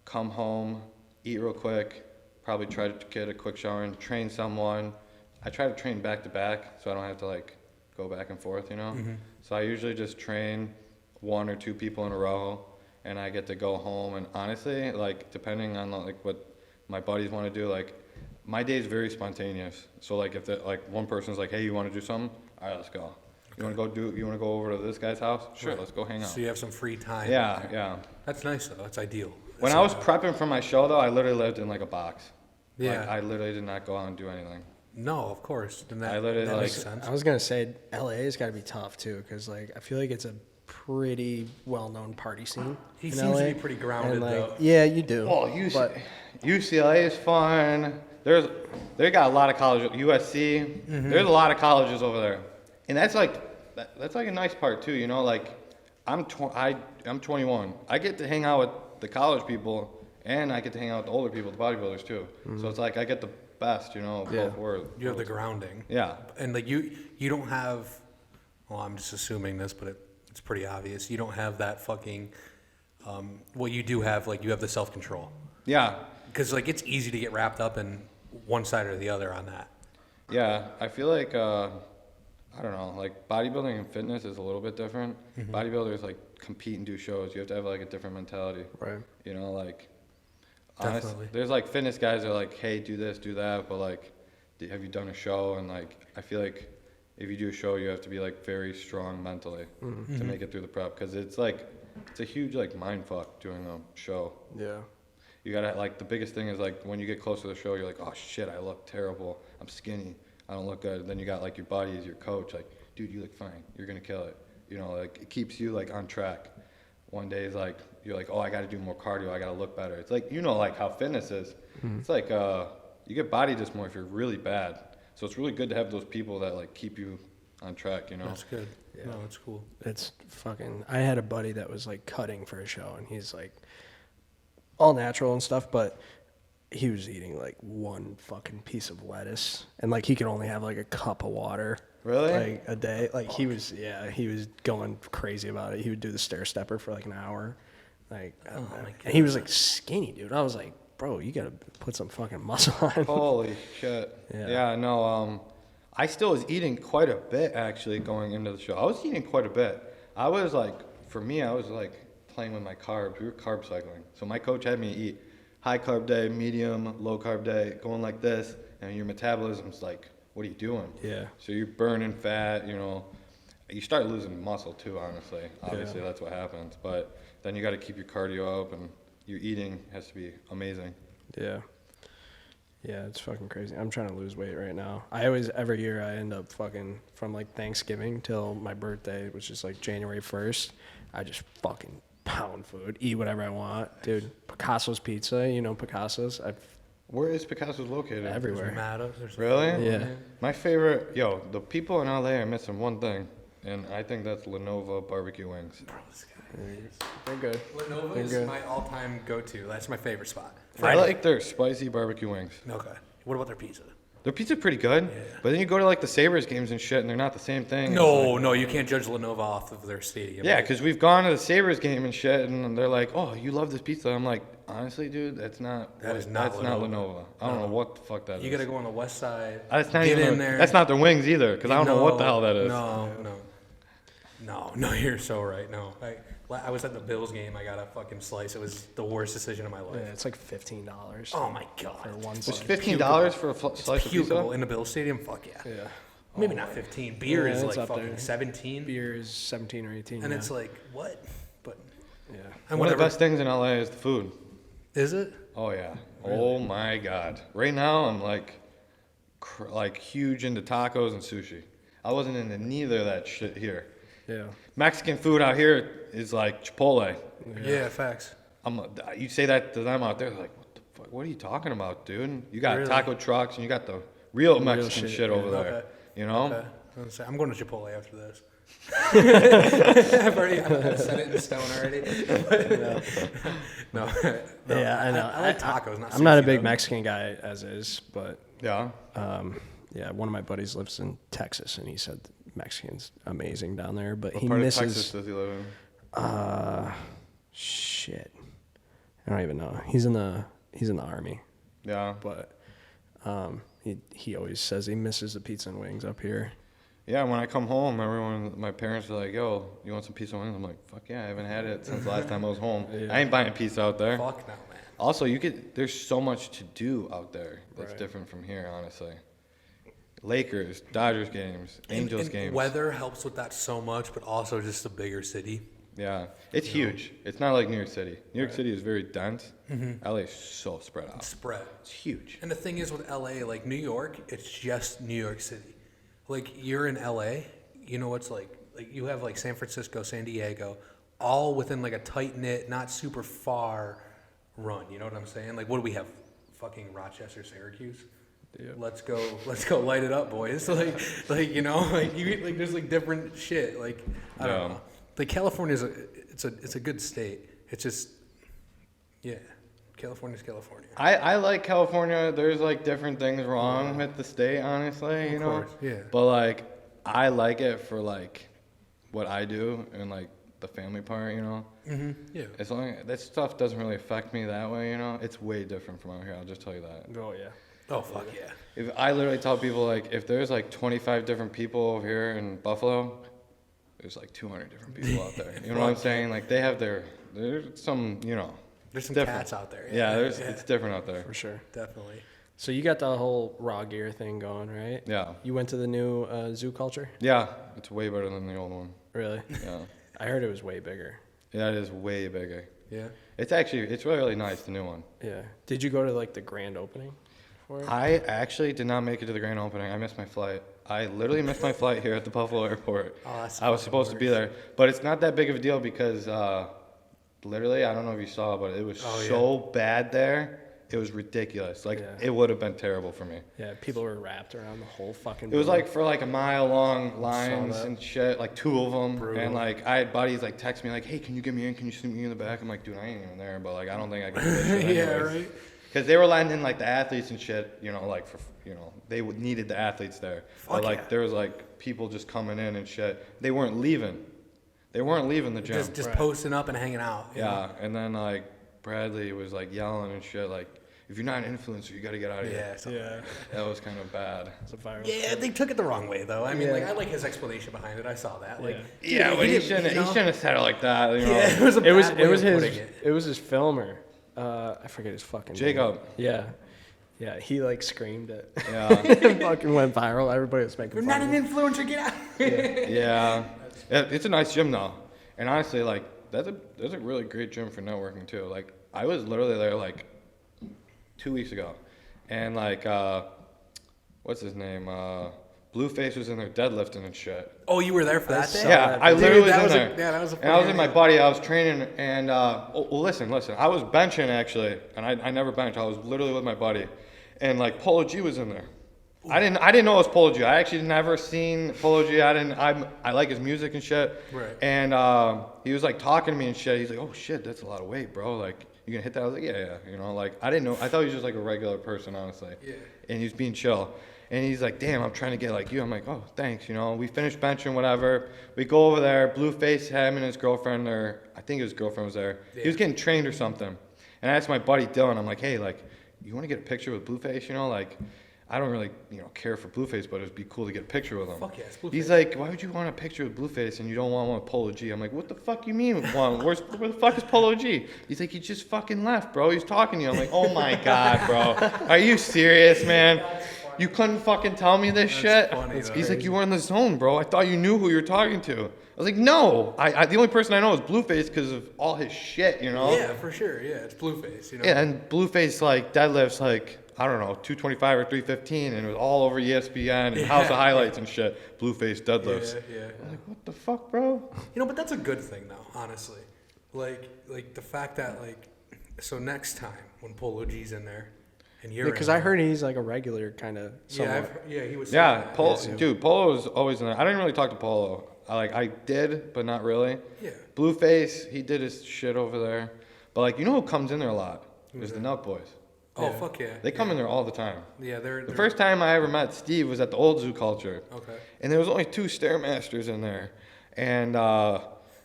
come home, eat real quick, probably try to get a quick shower and train someone. I try to train back to back so I don't have to like go back and forth, you know? So I usually just train 1 or 2 people in a row, and I get to go home. And honestly, like depending on like what my buddies want to do, like my day is very spontaneous. So like if like one person's like, hey, you want to do something? All right, let's go. You want to go over to this guy's house? Sure, let's go hang out. So you have some free time. Yeah. That's nice though. That's ideal. When I was prepping for my show though, I literally lived in like a box. Yeah. Like, I literally did not go out and do anything. No, of course. Then that, I literally, that like- makes sense. I was gonna say LA's got to be tough too, because like I feel like it's a pretty well-known party scene. He in seems LA. to be pretty grounded And, like, though. Yeah, you do. Well, but UCLA is fun. They got a lot of colleges. USC. There's a lot of colleges over there, and that's like a nice part too. You know, like I'm 21. I get to hang out with the college people, and I get to hang out with the older people, the bodybuilders too. So it's like I get the best, you know, of both worlds. You have the grounding. Yeah. And like you don't have. Well, I'm just assuming this, but it's pretty obvious. You don't have that fucking. Well, you do have like you have the self control. Yeah. Because like it's easy to get wrapped up in one side or the other on that. Yeah, I feel like I don't know, like bodybuilding and fitness is a little bit different. Bodybuilders like compete and do shows. You have to have like a different mentality. Right. You know, like Definitely. there's like fitness guys that are like, hey, do this, do that, but like, have you done a show? And like, I feel like if you do a show, you have to be like very strong mentally to make it through the prep, because it's a huge like mind fuck doing a show. Yeah. You gotta like the biggest thing is like when you get close to the show, you're like, oh shit, I look terrible. I'm skinny. I don't look good. Then you got like your buddy as your coach, like, dude, you look fine. You're gonna kill it. You know, like it keeps you like on track. One day is like you're like, oh, I gotta do more cardio. I gotta look better. It's like, you know, like how fitness is. It's like you get body dys more if you're really bad. So it's really good to have those people that like keep you on track. You know. That's good. Yeah. No, that's cool. It's fucking. I had a buddy that was like cutting for a show, and he's like all natural and stuff, but he was eating like one fucking piece of lettuce, and like he could only have like a cup of water. Really? Like a day. Like he was going crazy about it. He would do the stair stepper for like an hour. Like, and he was like skinny, dude. I was like, bro, you gotta put some fucking muscle on. Holy shit. Yeah, no, I still was eating quite a bit actually going into the show. I was eating quite a bit. I was like, for me, I was like playing with my carbs. We were carb cycling. So my coach had me eat high carb day, medium, low carb day, going like this, and your metabolism's like, what are you doing? Yeah. So you're burning fat, you know. You start losing muscle too, honestly. Obviously, that's what happens. But then you got to keep your cardio up, and your eating has to be amazing. Yeah. Yeah, it's fucking crazy. I'm trying to lose weight right now. Every year I end up fucking from like Thanksgiving till my birthday, which is like January 1st. I just fucking pound food, eat whatever I want, dude. Picasso's Pizza, you know Picasso's. Where is Picasso's located? Everywhere. Really? Yeah. My favorite, the people in LA are missing one thing, and I think that's Lenovo barbecue wings. Bro, this guy. They're good. Lenovo They're is good. my all-time go-to. That's my favorite spot. I like their spicy barbecue wings. Okay. What about their pizza? Their pizza's pretty good, Yeah. but then you go to like the Sabres games and shit, and they're not the same thing. No, you can't judge Lenovo off of their stadium. Yeah, because we've gone to the Sabres game and shit, and they're like, "Oh, you love this pizza." I'm like, honestly, dude, that's not Lenovo. I don't know what the fuck that is. You gotta go on the west side. That's not get even in there. That's not their wings either, because I don't know what the hell that is. No, you're so right. No, I was at the Bills game. I got a fucking slice. It was the worst decision of my life. Yeah, it's like $15. Oh my god. For one It's slice. $15 for a slice of pizza. Pukable in the Bills stadium. Fuck yeah. Yeah. Maybe not 15. Beer Yeah, is it's like up fucking there. 17. Beer is 17 or 18. And yeah. it's like what? But Yeah. and One of whatever. the best things in LA is the food. Is it? Oh yeah. Oh my god. Right now I'm like huge into tacos and sushi. I wasn't into neither of that shit here. Yeah. Mexican food out here is like Chipotle. Yeah, facts. You say that to them out there, they're like, what the fuck? What are you talking about, dude? You got Really? taco trucks and you got the real Mexican shit over there. Okay. You know? Okay. I'm going to Chipotle after this. I've set it in stone already. No. Yeah, I know. I like tacos. I'm not a sushi, big though. Mexican guy as is, but Yeah. yeah, one of my buddies lives in Texas, and he said Mexican's amazing down there, but What he part misses. of Texas does he live in? Shit, I don't even know. He's in the army, Yeah. but he always says he misses the pizza and wings up here. Yeah, when I come home, my parents are like, "Yo, you want some pizza and wings?" I'm like, "Fuck yeah, I haven't had it since the last time I was home. Yeah. I ain't buying pizza out there." Fuck no, man. Also, there's so much to do out there that's Right. different from here, honestly. Lakers, Dodgers games, Angels And games. Weather helps with that so much, but also just a bigger city. Yeah, it's huge. It's not like New York City. New York City is very dense. LA is so spread out. Spread. It's huge. And the thing is with LA, like New York, it's just New York City. Like you're in LA, you know what's like you have like San Francisco, San Diego, all within like a tight knit, not super far run. You know what I'm saying? Like what do we have? Fucking Rochester, Syracuse. Yeah. Let's go light it up, boys. like you know, like there's like different shit. Like I don't know. Like California's it's a good state. It's just California's California. I like California. There's like different things wrong with the state, honestly, you know. course, yeah. But like, I like it for like what I do and like the family part, you know. Yeah. As long as that stuff doesn't really affect me that way, you know. It's way different from out here. I'll just tell you that. Oh yeah. Oh fuck yeah. If I literally tell people like, if there's like 25 different people over here in Buffalo, there's like 200 different people out there. You know what I'm saying? Like they have there's some, you know. There's some different. cats out there. Yeah, it's different out there. For sure. Definitely. So you got the whole RawGear thing going, right? Yeah. You went to the new zoo culture? Yeah, it's way better than the old one. Really? Yeah. I heard it was way bigger. Yeah, it is way bigger. Yeah. It's really nice, the new one. Yeah. Did you go to like the grand opening for it? I actually did not make it to the grand opening. I missed my flight. I literally missed my flight here at the Buffalo airport. Oh, that's I was fucking supposed to be there. But it's not that big of a deal because literally, I don't know if you saw, but it was so bad there. It was ridiculous. Like, it would have been terrible for me. Yeah, people were wrapped around the whole fucking It was building. like for like a mile long lines that. and shit, like 2 of them. Brutal. And like I had buddies like text me like, "Hey, can you get me in? Can you sit me in the back?" I'm like, "Dude, I ain't even there." But like, I don't think I can do this shit Yeah, anyways. right. Because they were letting in like the athletes and shit, you know, like for they needed the athletes there. But like yeah. there was like people just coming in and shit. They weren't leaving. They weren't leaving the gym. Just Right. posting up and hanging out. you know? Yeah, and then like Bradley was like yelling and shit like, "If you're not an influencer, you got to get out of here." Yeah. something Yeah. like That was kind of bad. It's a viral. Yeah, they took it the wrong way though. I mean, Yeah. like I like his explanation behind it. I saw that. Like, Yeah. Yeah, but he didn't- shouldn't. you He know? shouldn't have said it like that. You know? Yeah, it was a It was bad way of his putting it. it was his filmer. I forget his fucking name. Jacob. Yeah. Yeah, he like screamed it. Yeah. It fucking went viral. Everybody was making You're fun not of an him. influencer. Get out. Yeah. It's a nice gym though, and honestly, like that's a really great gym for networking too. Like I was literally there like 2 weeks ago, and like what's his name? Blueface was in there deadlifting and shit. Oh, you were there for that day? Yeah, I literally was in there. Yeah, that was a and I was with my buddy. I was training, and listen. I was benching actually, and I never bench. I was literally with my buddy, and like Polo G was in there. Ooh. I didn't know it was Polo G. I actually never seen Polo G. I like his music and shit. Right. And he was like talking to me and shit. He's like, "Oh shit, that's a lot of weight, bro. Like, you gonna hit that?" I was like, "Yeah." You know, like I didn't know. I thought he was just like a regular person, honestly. Yeah. And he was being chill. And he's like, "Damn, I'm trying to get like you." I'm like, "Oh, thanks." You know, we finished benching, whatever. We go over there. Blueface, him and his girlfriend, or I think his girlfriend was there. Yeah. He was getting trained or something. And I asked my buddy Dylan, I'm like, "Hey, like, you want to get a picture with Blueface? You know, like, I don't really, care for Blueface, but it'd be cool to get a picture with him." Fuck yeah, it's Blueface. He's like, "Why would you want a picture with Blueface and you don't want one with Polo G?" I'm like, "What the fuck you mean one? Where the fuck is Polo G?" He's like, "He just fucking left, bro. He's talking to you." I'm like, "Oh my God, bro. Are you serious, man? You couldn't fucking tell me this shit?" Funny, He's like, "You were in the zone, bro. I thought you knew who you were talking to." I was like, "No. The only person I know is Blueface because of all his shit, you know?" Yeah, for sure. Yeah, it's Blueface, you know? Yeah, and Blueface, like, deadlifts, like, I don't know, 225 or 315, and it was all over ESPN and House of Highlights and shit. Blueface deadlifts. Yeah. I'm like, what the fuck, bro? But that's a good thing, though, honestly. Like the fact that, like, so next time when Polo G's in there, and you're because I heard he's like a regular kind of. Yeah, he was. Yeah, Polo was always in there. I didn't really talk to Polo. I did, but not really. Yeah. Blueface, he did his shit over there. But, like, you know who comes in there a lot? Is the Nelk Boys. Oh, fuck yeah. They come in there all the time. Yeah, they're... The first time I ever met Steve was at the old Zoo Culture. Okay. And there was only 2 Stairmasters in there. And I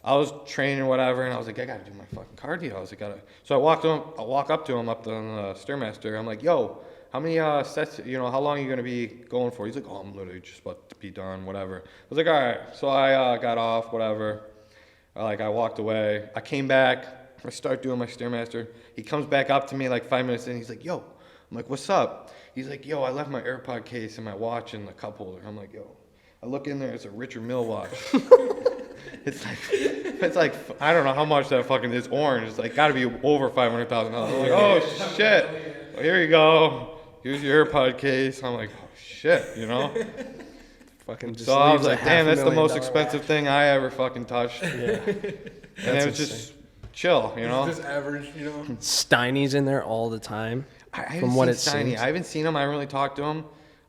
was training whatever, and I was like, I gotta do my fucking cardio. I was like, So I walk up to him up on the Stairmaster. I'm like, "Yo, how many sets, how long are you gonna be going for?" He's like, "Oh, I'm literally just about to be done, whatever." I was like, "All right." So I got off, whatever. I walked away. I came back. I start doing my Stairmaster. He comes back up to me like 5 minutes in. He's like, "Yo." I'm like, "What's up?" He's like, "Yo, I left my AirPod case and my watch in the cup holder." I'm like, "Yo." I look in there. It's a Richard Mille watch. It's like I don't know how much that fucking is. Orange. It's like got to be over $500,000. I'm like, "Oh shit." Well, here you go. Here's your AirPod case. I'm like, "Oh shit," Fucking just so I was leaves like, a "Damn, that's the most $500,000 expensive watch. thing I ever fucking touched." Yeah. And it was just chill, Just average, Steiny's in there all the time. I haven't from what it seen Steiny. seems. I haven't seen him. I haven't really talked to him.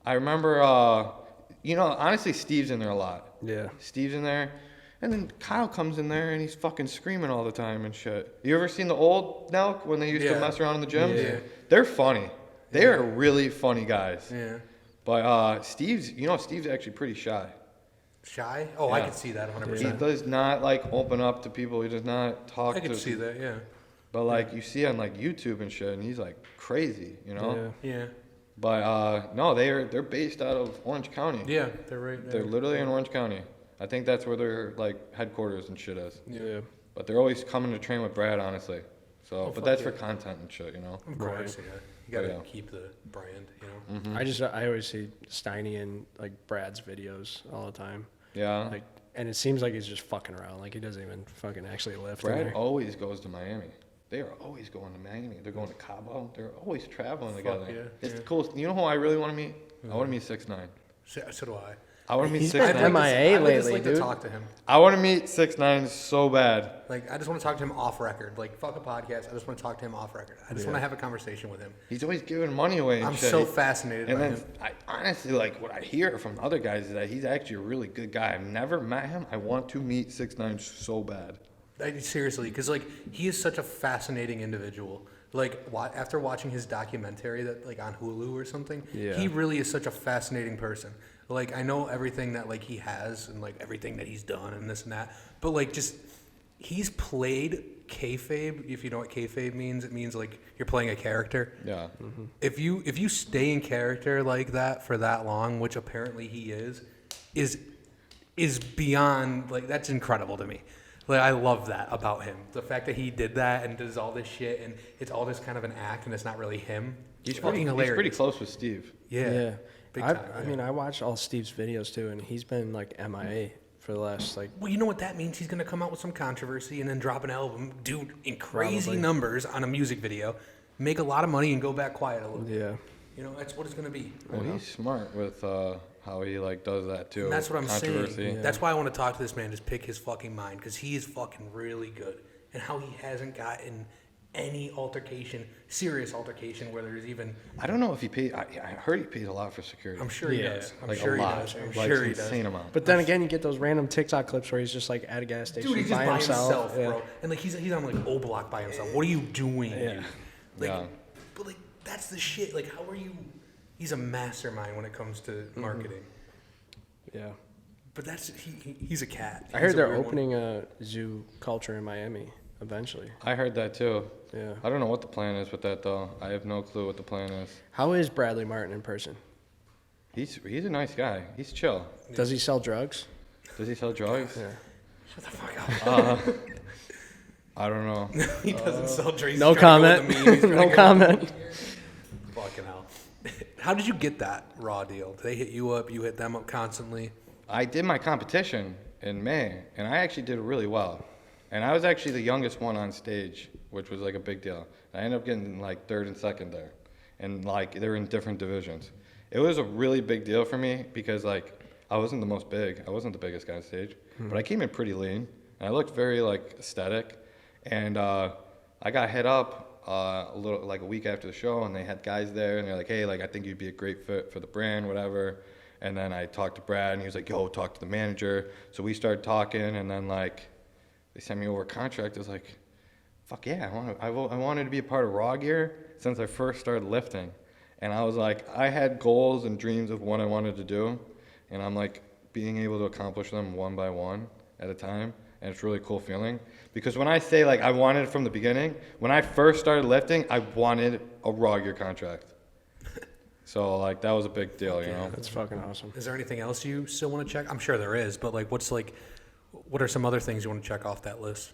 I remember, honestly, Steve's in there a lot. Yeah. Steve's in there. And then Kyle comes in there and he's fucking screaming all the time and shit. You ever seen the old Nelk when they used to mess around in the gyms? Yeah. They're funny. They are really funny guys. Yeah. But Steve's actually pretty shy. Shy? Oh, Yeah. I could see that 100%. He does not open up to people. He does not talk I to could see that, yeah. But you see on YouTube and shit, and he's crazy, Yeah. But no, they're based out of Orange County. Yeah, they're right there. They're literally in Orange County. I think that's where their headquarters and shit is. Yeah. But they're always coming to train with Brad, honestly. So, but that's for content and shit, Of course, yeah. You gotta keep the brand, Mm-hmm. I always see Steiny in Brad's videos all the time. Yeah. And it seems like he's just fucking around. He doesn't even fucking actually lift. in Brad there. always goes to Miami. They are always going to Miami. They're going to Cabo. They're always traveling together. Yeah, It's cool. You know who I really want to meet? I want to meet 6ix9ine. So do I. I want to meet He's 6ix9ine. been MIA I would just lately, like dude. to talk to him. I want to meet 6ix9ine so bad. I just want to talk to him off record. Fuck a podcast. I just want to talk to him off record. I just want to have a conversation with him. He's always giving money away and I'm shit. so fascinated And by then him. I honestly what I hear from other guys is that he's actually a really good guy. I've never met him. I want to meet 6ix9ine so bad. Seriously, because he is such a fascinating individual. After watching his documentary that on Hulu or something, he really is such a fascinating person. I know everything that he has and everything that he's done and this and that, but he's played kayfabe. If you know what kayfabe means, it means you're playing a character. Yeah. Mm-hmm. If you stay in character like that for that long, which apparently he is beyond that's incredible to me. I love that about him. The fact that he did that and does all this shit and it's all this kind of an act and it's not really him. He's fucking hilarious. He's pretty close with Steve. Yeah. Big time, I mean, I watched all Steve's videos too, and he's been MIA for the last Well, you know what that means? He's gonna come out with some controversy and then drop an album, do in crazy Probably. numbers on a music video, make a lot of money and go back quiet a little bit. Yeah. You know, that's what it's gonna be. Well, he's smart with how he like does that too. And that's what I'm saying. Controversy. Yeah. That's why I want to talk to this man. Just pick his fucking mind because he is fucking really good. And how he hasn't gotten any altercation, serious altercation, where there's even. I don't know if he paid. I heard he pays a lot for security. I'm sure he Yeah. does. I'm like sure a he lot. does. I'm like sure he insane does. amount. But then again, you get those random TikTok clips where he's just like at a gas station Dude, he's just by by himself. bro. And like he's on like O Block by himself. What are you doing? Yeah. Dude? Like, Yeah. but like that's the shit. Like, how are you? He's a mastermind when it comes to marketing. Yeah. But he's a cat. I He's heard a they're weird one. opening a zoo culture in Miami eventually. I heard that too. Yeah. I don't know what the plan is with that though. I have no clue what the plan is. How is Bradley Martin in person? He's a nice guy. He's chill. Does he sell drugs? Does he sell drugs? Yeah. Shut the fuck up. I don't know. He doesn't sell drinks. No He's trying to go comment. with the meme. He's trying No to go- comment. Fucking hell. How did you get that Raw deal? Did they hit you up? You hit them up constantly? I did my competition in May, and I actually did really well. And I was actually the youngest one on stage, which was like a big deal. I ended up getting like third and second there, and like they were in different divisions. It was a really big deal for me because like I wasn't the most big. I wasn't the biggest guy on stage, but I came in pretty lean, and I looked very like aesthetic. And I got hit up a little like a week after the show, and they had guys there, and they're like, "Hey, like I think you'd be a great fit for the brand, whatever." And then I talked to Brad, and he was like, "Yo, talk to the manager." So we started talking, and then like they sent me over a contract. I was like, "Fuck yeah, I wanted to be a part of RawGear since I first started lifting." And I was like, I had goals and dreams of what I wanted to do, and I'm like being able to accomplish them one by one at a time, and it's a really cool feeling. Because when I say like I wanted it from the beginning, when I first started lifting, I wanted a RawGear contract. So like that was a big deal, you know. That's fucking awesome. Is there anything else you still want to check? I'm sure there is, but like, what are some other things you want to check off that list?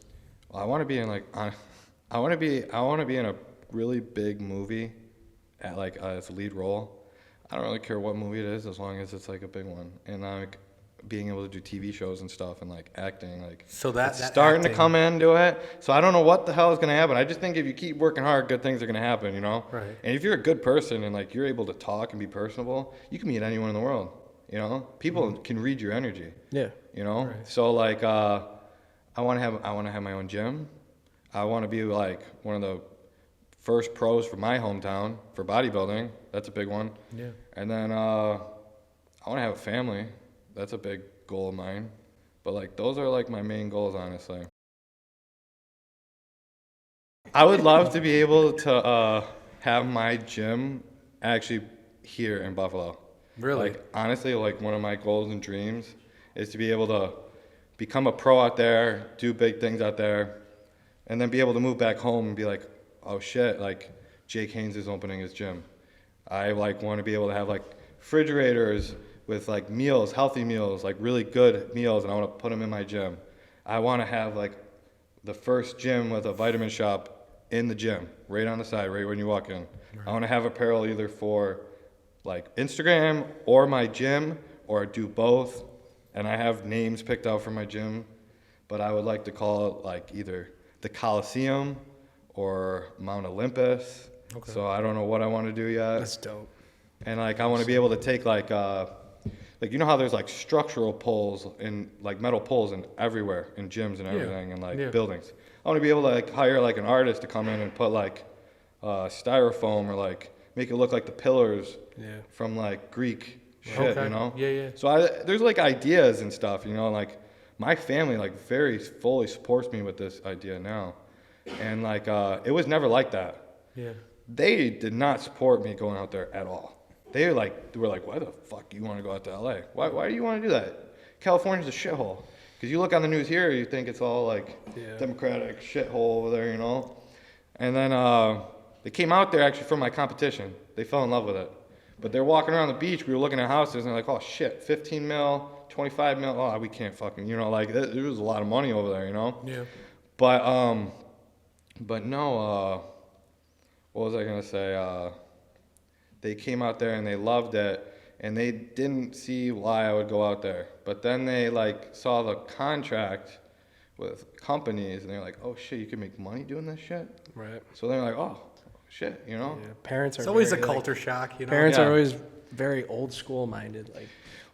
Well, I want to be in like I want to be in a really big movie at like as a lead role. I don't really care what movie it is as long as it's like a big one, and like being able to do TV shows and stuff and like acting, like So that it's starting acting, to come into it. So I don't know what the hell is gonna happen. I just think if you keep working hard, good things are gonna happen, you know. Right. And if you're a good person and like you're able to talk and be personable, you can meet anyone in the world. You know, people can read your energy. Yeah. You know. Right. So like I want to have my own gym. I want to be like one of the first pros for my hometown for bodybuilding. That's a big one. Yeah. And then I want to have a family. That's a big goal of mine. But like those are like my main goals, honestly. I would love to be able to have my gym actually here in Buffalo. Really? Like honestly, like one of my goals and dreams is to be able to become a pro out there, do big things out there, and then be able to move back home and be like, oh shit, like Jake Haynes is opening his gym. I like want to be able to have like refrigerators with like meals, healthy meals, like really good meals, and I want to put them in my gym. I want to have like the first gym with a vitamin shop in the gym, right on the side, right when you walk in. Right. I want to have apparel either for like Instagram or my gym, or do both. And I have names picked out for my gym, but I would like to call it like either the Coliseum or Mount Olympus. Okay. So I don't know what I want to do yet. That's dope. And like I want to be able to take like you know how there's like structural poles and like metal poles and everywhere in gyms and everything and like buildings. I want to be able to like hire like an artist to come in and put like styrofoam or like make it look like the pillars from like Greek shit, you know? Yeah. So there's like ideas and stuff, you know, like my family like very fully supports me with this idea now. And like it was never like that. Yeah. They did not support me going out there at all. They were like, why the fuck you want to go out to LA? Why do you want to do that? California's a shithole. Because you look on the news here, you think it's all like democratic shithole over there, you know? And then they came out there actually for my competition. They fell in love with it. But they're walking around the beach, we were looking at houses, and they're like, oh shit, 15 mil, 25 mil, oh, we can't fucking, you know, like, there was a lot of money over there, you know? Yeah. But no, what was I gonna say? They came out there and they loved it, and they didn't see why I would go out there. But then they like saw the contract with companies, and they're like, oh shit, you can make money doing this shit? Right. So they're like, oh, shit, you know? Yeah, parents are It's always a very, like, culture shock, you know. Parents Yeah. are always very old school minded. Like,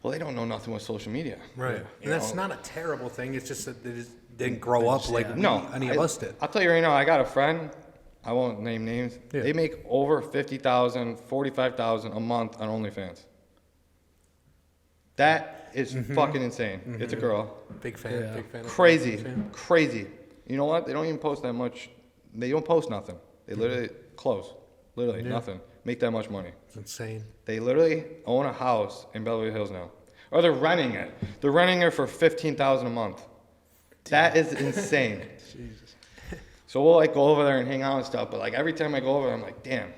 Well, they don't know nothing with social media. Right. Yeah. And that's not a terrible thing. It's just that they just didn't grow up like any of us did. I'll tell you right now, I got a friend, I won't name names. Yeah. They make over $50,000, $45,000 a month on OnlyFans. That is fucking insane. It's a girl. Big fan. Yeah. Big fan. of Crazy. fan. Crazy. You know what? They don't even post that much. They don't post nothing. They literally close. Literally nothing. Make that much money. It's insane. They literally own a house in Beverly Hills now. Or they're renting it. They're renting it for $15,000 a month. That is insane. Jesus. So we'll like go over there and hang out and stuff, but like every time I go over, I'm like, damn,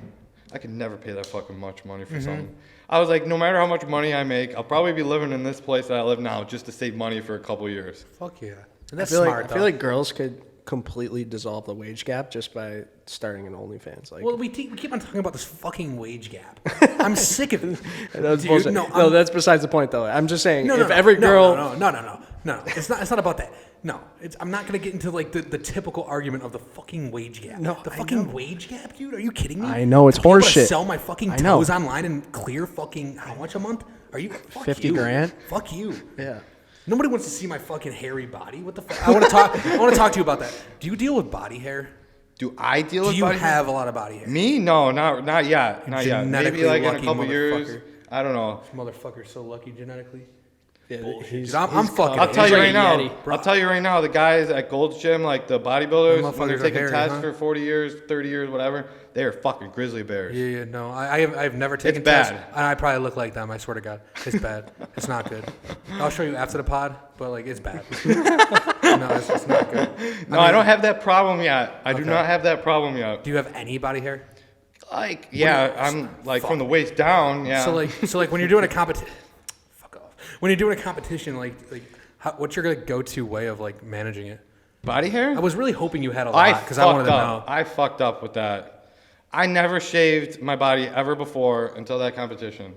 I could never pay that fucking much money for something. I was like, no matter how much money I make, I'll probably be living in this place that I live now just to save money for a couple years. Fuck yeah. And that's I feel smart, like, I feel like girls could completely dissolve the wage gap just by starting an OnlyFans. Like, Well, we keep on talking about this fucking wage gap. I'm sick of it. that's Dude, bullshit. no, No, that's besides the point, though. I'm just saying, No, if every girl, no. It's not about that. No, I'm not gonna get into like the typical argument of the fucking wage gap. No, the I fucking know. wage gap, dude. Are you kidding me? I know, it's To be able to horseshit. Sell my fucking I know. toes online and clear fucking how much a month? Are you fuck 50 you. grand? Fuck you. yeah. Nobody wants to see my fucking hairy body. What the fuck? I want to talk. I want to talk to you about that. Do you deal with body hair? Do I deal Do with you body hair? have a lot of body hair? Me? No, not yet. Not yet. Genetically Maybe like in a lucky couple years. motherfucker. I don't know. This motherfucker's so lucky genetically. Yeah, Dude, I'm fucking. I'll tell He's you like right a now. Yeti. I'll tell you right now. The guys at Gold's Gym, like the bodybuilders, Them when they're motherfuckers are taking hairy, tests huh? for 40 years, 30 years, whatever, they are fucking grizzly bears. Yeah, no, I've never taken bad. tests, and I probably look like them. I swear to God, it's bad. It's not good. I'll show you after the pod, but like it's bad. No, it's not good. No, I don't have that problem yet. I do Okay. not have that problem yet. Do you have any body hair? Like, yeah, I'm like from the waist down. Yeah. So like when you're doing a competition, fuck off. When you're doing a competition, what's your like, go-to way of like managing it? body hair? I was really hoping you had a I lot because I wanted to know. I fucked up with that. I never shaved my body ever before until that competition.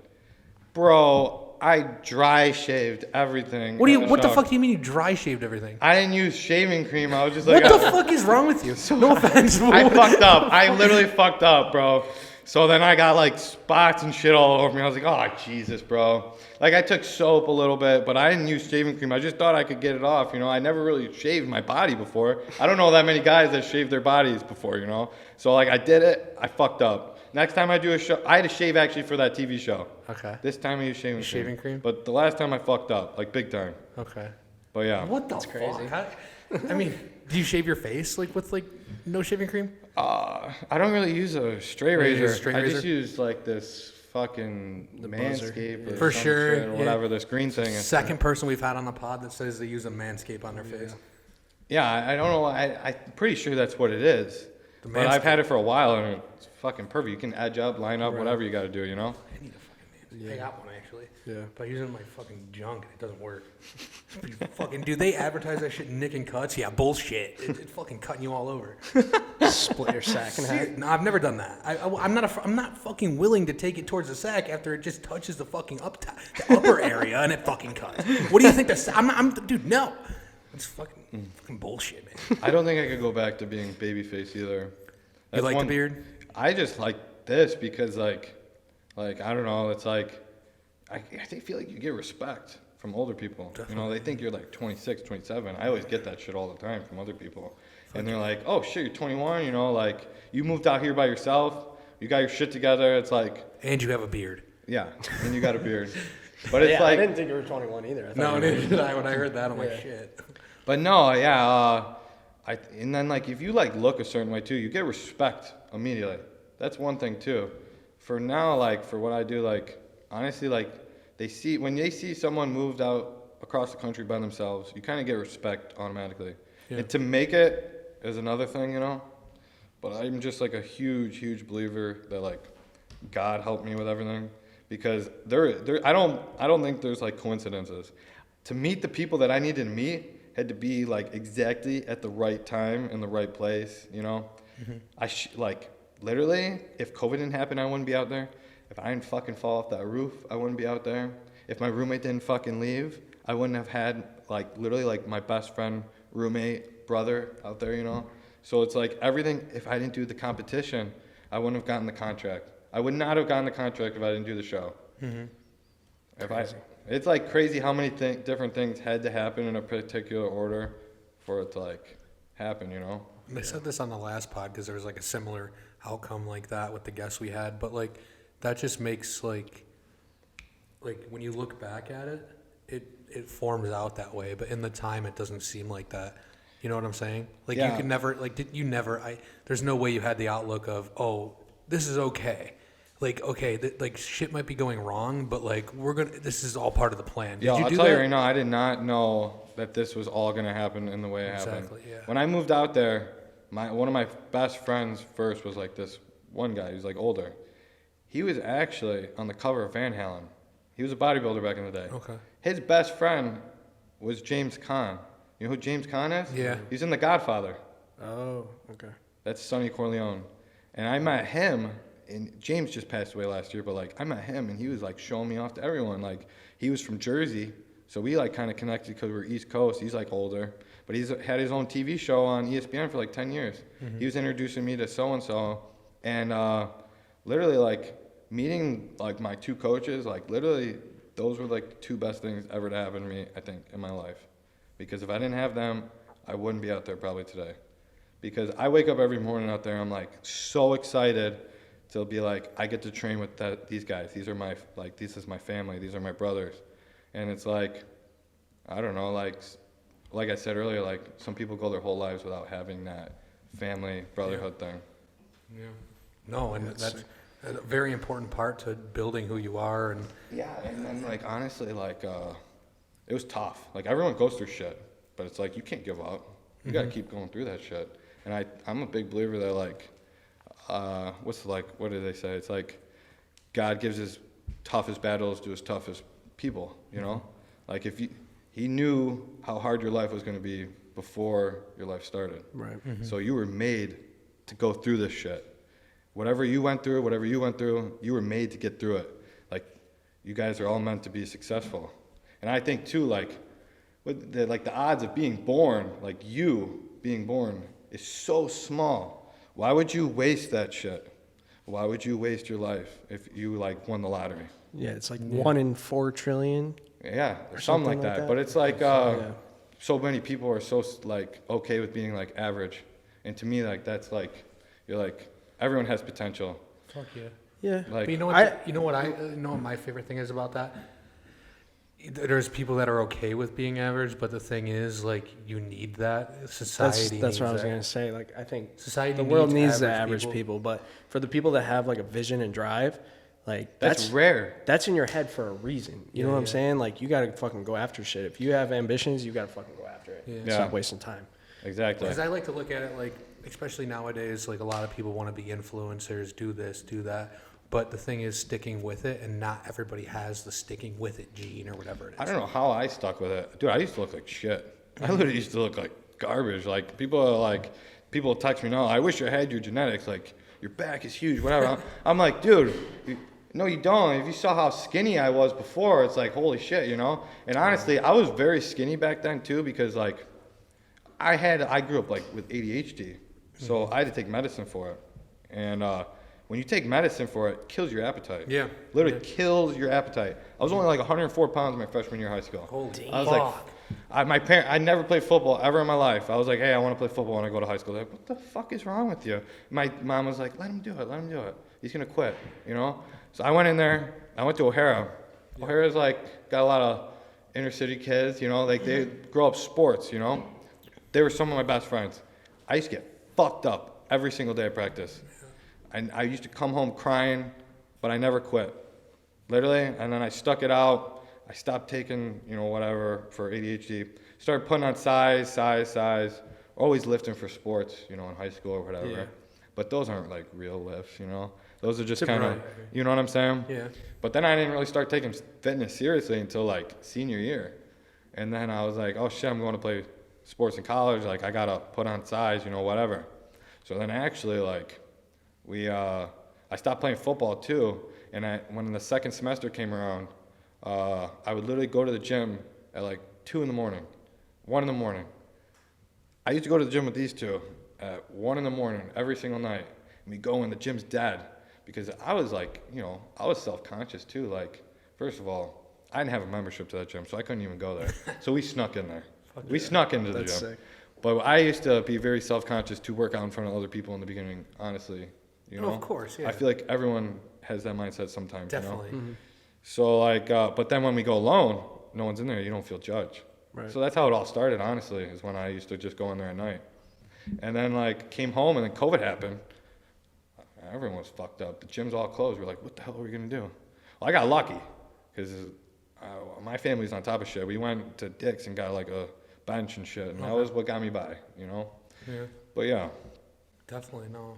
Bro, I dry shaved everything. What at the show. fuck do you mean you dry shaved everything? I didn't use shaving cream. I was just like, What the fuck is wrong with you? No offense. I fucked up. I literally fucked up, bro. So then I got like spots and shit all over me. I was like, oh, Jesus, bro. Like I took soap a little bit, but I didn't use shaving cream. I just thought I could get it off. You know, I never really shaved my body before. I don't know that many guys that shaved their bodies before, you know. So like I did it. I fucked up. Next time I do a show, I had to shave actually for that TV show. Okay. This time I used shaving cream. Shaving cream? But the last time I fucked up, like big time. Okay. But yeah. What the crazy. fuck? I mean, do you shave your face like with like no shaving cream? I don't really use a straight You use razor. a straight I just razor? use like this fucking Manscaped or For some sure, shit or yeah. whatever this green thing is. Second person we've had on the pod that says they use a Manscaped on their face. Yeah, I don't know. I'm pretty sure that's what it is. But I've had it for a while and it's fucking perfect. You can edge up, line up, whatever you got to do, you know? I need a fucking Manscaped. I got one actually. Yeah. But I use it in my fucking junk and it doesn't work. Fucking dude, they advertise that shit in Nick and Cuts. Yeah, bullshit. It's fucking cutting you all over. Split your sack in half. No, I've never done that. I'm not fucking willing to take it towards the sack after it just touches the fucking the upper area and it fucking cuts. What do you think? Dude, no. It's fucking bullshit, man. I don't think I could go back to being babyface either. You like the beard? I just like this because like I don't know. It's like I feel like you get respect from older people. Definitely. You know, they think you're like 26, 27. I always get that shit all the time from other people. And they're like, oh shit, you're 21, you know, like you moved out here by yourself, you got your shit together. It's like, And you have a beard. yeah, and you got a beard. But it's Yeah, like, I didn't think you were 21 either. I thought No, you were- neither did I. When I heard that, I'm like, shit. but no, yeah, and then like if you like look a certain way too, you get respect immediately. That's one thing too. For now, like for what I do, like honestly, like when they see someone moved out across the country by themselves, you kind of get respect automatically. Yeah. And to make it is another thing, you know. But I'm just like a huge believer that like God helped me with everything because I don't think there's like coincidences. To meet the people that I needed to meet had to be like exactly at the right time in the right place, you know. Like literally, if COVID didn't happen, I wouldn't be out there. If I didn't fucking fall off that roof, I wouldn't be out there. If my roommate didn't fucking leave, I wouldn't have had like literally like my best friend, roommate, brother out there, you know. So it's like everything. If I didn't do the competition, I wouldn't have gotten the contract. I would not have gotten the contract if I didn't do the show. It's like crazy how many different things had to happen in a particular order for it to like happen, you know? I said this on the last pod because there was like a similar outcome like that with the guests we had, but like that just makes like when you look back at it, it forms out that way, but in the time it doesn't seem like that. You know what I'm saying? Like you could never there's no way you had the outlook of, oh, this is okay. Like, okay, like shit might be going wrong, but like this is all part of the plan. I'll tell you right now, I did not know that this was all gonna happen in the way it happened. Exactly, yeah. When I moved out there, one of my best friends first was like this one guy who's like older. He was actually on the cover of Van Halen. He was a bodybuilder back in the day. Okay. His best friend was James Caan. You know who James Caan is? Yeah. He's in The Godfather. Oh, okay. That's Sonny Corleone. And I met him, and James just passed away last year, but like I met him and he was like showing me off to everyone. Like he was from Jersey, so we like kind of connected because we're East Coast. He's like older, but he's had his own TV show on ESPN for like 10 years. He was introducing me to so-and-so, and literally like meeting like my two coaches, like literally those were like the two best things ever to happen to me, I think, in my life. Because if I didn't have them, I wouldn't be out there probably today. Because I wake up every morning out there, I'm like so excited to be like, I get to train with these guys. These are my, like, this is my family. These are my brothers. And it's like, I don't know, like I said earlier, like some people go their whole lives without having that family brotherhood thing. Yeah. No, and that's a very important part to building who you are. And and then like honestly, like it was tough. Like everyone goes through shit, but it's like you can't give up. You gotta keep going through that shit. And I'm a big believer that like what do they say? It's like God gives his toughest battles to his toughest people, you know? Like if he knew how hard your life was gonna be before your life started. Right. So you were made to go through this shit. Whatever you went through, you were made to get through it. Like, you guys are all meant to be successful. And I think, too, like, the odds of being born, like you being born, is so small. Why would you waste that shit? Why would you waste your life if you, like, won the lottery? Yeah, it's like 1 in 4 trillion. Yeah, or something like that. But it's like, so many people are so, like, okay with being, like, average. And to me, like, that's, like, you're, like, everyone has potential. fuck yeah. Yeah. Like, But you know what my favorite thing is about that? There's people that are okay with being average, but the thing is, like, you need that. Society That's needs what I was that. gonna say. Like, I think Society the world needs needs the average average people, but for the people that have like a vision and drive, like that's rare. That's in your head for a reason. You know what I'm saying? Like, you gotta fucking go after shit. If you have ambitions, you gotta fucking go after it. Yeah. Stop wasting time. Exactly. Because I like to look at it like, especially nowadays, like a lot of people want to be influencers, do this, do that. But the thing is sticking with it, and not everybody has the sticking with it gene or whatever it is. I don't know how I stuck with it. Dude, I used to look like shit. I literally used to look like garbage. Like, people text me, no, I wish I had your genetics. Like, your back is huge, whatever. I'm like, dude, no, you don't. If you saw how skinny I was before, it's like, holy shit, you know? And honestly, I was very skinny back then, too, because, like, I grew up, like, with ADHD. So I had to take medicine for it. And, when you take medicine for it, it kills your appetite. Yeah. Literally kills your appetite. I was only like 104 pounds my freshman year of high school. Holy I was fuck. like, I never played football ever in my life. I was like, hey, I want to play football when I go to high school. They're like, what the fuck is wrong with you? My mom was like, let him do it. He's going to quit, you know? So I went in there. I went to O'Hara. Yeah. O'Hara's like, got a lot of inner city kids, you know? Like, they grow up sports, you know? They were some of my best friends. I used to get fucked up every single day of practice. And I used to come home crying, but I never quit. Literally, and then I stuck it out. I stopped taking, you know, whatever for ADHD. Started putting on size. Always lifting for sports, you know, in high school or whatever. Yeah. But those aren't like real lifts, you know? Those are just kind of, you know what I'm saying? Yeah. But then I didn't really start taking fitness seriously until like senior year. And then I was like, oh shit, I'm going to play sports in college. Like, I got to put on size, you know, whatever. So then actually, like, I stopped playing football too, and when the second semester came around, I would literally go to the gym at like 2 in the morning, 1 in the morning. I used to go to the gym with these two at 1 in the morning every single night. we go and the gym's dead. Because I was like, I was self-conscious too. Like, first of all, I didn't have a membership to that gym, so I couldn't even go there. So we snuck in there. Snuck into the gym. Sick. But I used to be very self-conscious to work out in front of other people in the beginning, honestly. Oh, of course, yeah. I feel like everyone has that mindset sometimes. Definitely. So like, but then when we go alone, no one's in there, you don't feel judged. Right. So that's how it all started, honestly, is when I used to just go in there at night. And then like came home and then COVID happened. Everyone was fucked up. The gym's all closed. We're like, what the hell are we going to do? Well, I got lucky because my family's on top of shit. We went to Dick's and got like a bench and shit. And that was what got me by, Yeah. But yeah. Definitely, no.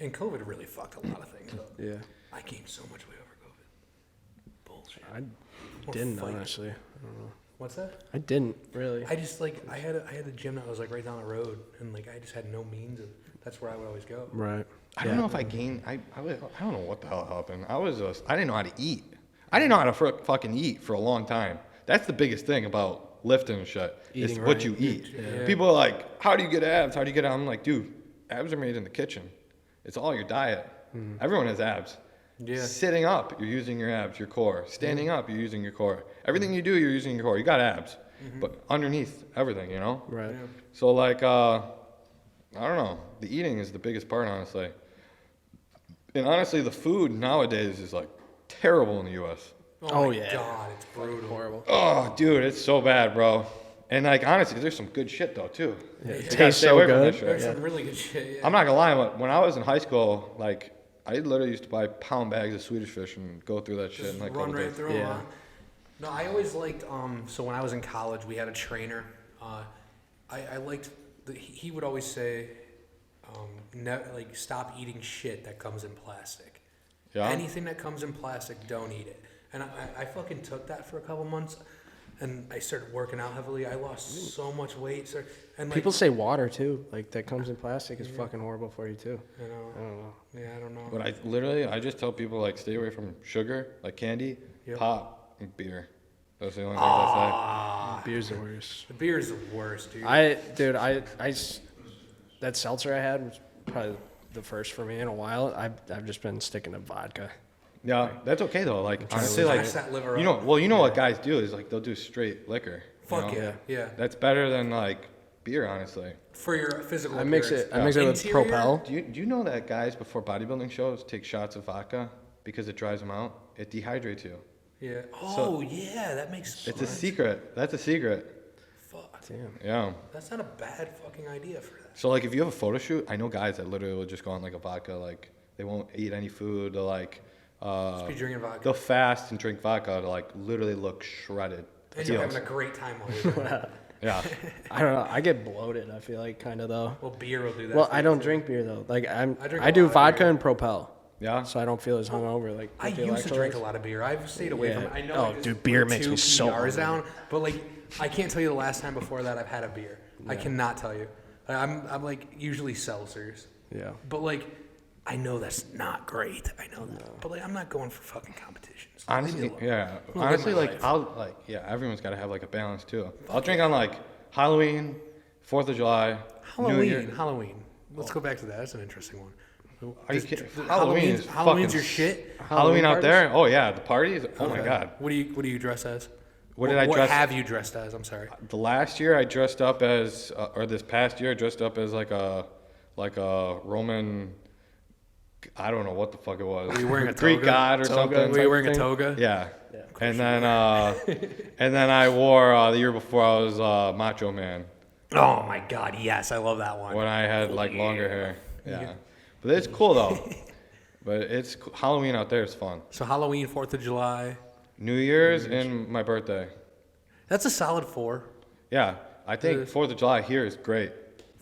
And COVID really fucked a lot of things up. Yeah. I gained so much weight over COVID. Bullshit. I didn't, honestly. I don't know. What's that? I didn't, really. I just, like, I had a gym that was, like, right down the road. And, like, I just had no means of, that's where I would always go. Right. I don't know if I gained. I don't know what the hell happened. I didn't know how to eat. I didn't know how to fucking eat for a long time. That's the biggest thing about lifting and shit. Is Eating what right. you eat. Yeah. People are like, how do you get abs? How do you get abs? I'm like, dude, abs are made in the kitchen. It's all your diet. Everyone has abs. Yeah. Sitting up, you're using your abs, your core. Standing up, you're using your core. Everything you do, you're using your core. You got abs. But underneath everything, Right. Yeah. So like, I don't know. The eating is the biggest part, honestly. And honestly, the food nowadays is like terrible in the U.S. Oh, my yeah. God, it's brutal. Horrible. Oh, dude, it's so bad, bro. And like, honestly, there's some good shit though too. Yeah, You it gotta tastes stay so away from that good. shit. There's some really good shit, yeah. I'm not gonna lie, when I was in high school, like, I literally used to buy pound bags of Swedish fish and go through that shit Just in like a run couple right days. through 'em, Yeah. huh? No, I always liked, so when I was in college, we had a trainer. I liked, he would always say, like, stop eating shit that comes in plastic. Yeah? Anything that comes in plastic, don't eat it. And I fucking took that for a couple months, and I started working out heavily. I lost so much weight. So, and like, People say water, too. Like, that comes in plastic is fucking horrible for you, too. I I don't know. Yeah, I don't know. But I just tell people, like, stay away from sugar, like candy, Yep. pop, and beer. Those are the only things I Beer's the worst. The beer is the worst, dude. That seltzer I had was probably the first for me in a while. I've just been sticking to vodka. say. Yeah, that's okay though. Like, honestly, like, Mess that liver you up. know what guys do is like they'll do straight liquor. Fuck you know? yeah. That's better than like beer, honestly. For your physical I mix it appearance. with Interior? Propel. Do you know that guys before bodybuilding shows take shots of vodka because it dries them out? It dehydrates you. Yeah. Oh, yeah, that makes sense. It's a secret. That's a secret. Fuck. Damn. Yeah. That's not a bad fucking idea for that. So like if you have a photo shoot, I know guys that literally will just go on like a vodka, like they won't eat any food. They'll like Just be drinking vodka. they'll fast and drink vodka to like literally look shredded. And you're Feels. having a great time while you're doing it. Yeah. I don't know. I get bloated, I feel like, kind of, though. Well, beer will do that. Well, for I you, don't too. drink beer, though. Like, I drink I a do lot of vodka beer. and Propel. Yeah. So I don't feel as hungover. Like, I with the used to drink a electrolytes. lot of beer. I've stayed away Yeah. from it. I know. Oh, I just dude, beer put makes 2 me so PRs hungry. down, but like I can't tell you the last time before that I've had a beer. I cannot tell you. I'm like usually seltzers, Yeah. but like I know that's not great. I know that, but like I'm not going for fucking competitions. Honestly, Leave me alone. yeah. I'm gonna Honestly, live my like life. everyone's got to have like a balance too. I'll drink on like Halloween, 4th of July, New Year. Halloween. Let's go back to that. That's an interesting one. Are you Does- kidding? does- Halloween's Halloween's your fucking- shit. Halloween out parties? there? Oh yeah, the parties. Oh my Okay. god. What do you dress as? What did I What dress? have you dressed as? I'm sorry. The last year I dressed up as, or this past year I dressed up as like a Roman. I don't know what the fuck it was. Were you wearing a Greek toga? god or something? Were you wearing a thing? toga? Yeah. Yeah. And then I wore the year before I was Macho Man Oh my God! Yes, I love that one. when I had like longer hair. Yeah. But it's cool though. But Halloween out there is fun. So Halloween, 4th of July. New Year's and my birthday. That's a solid 4. Yeah. I think is. 4th of July here is great.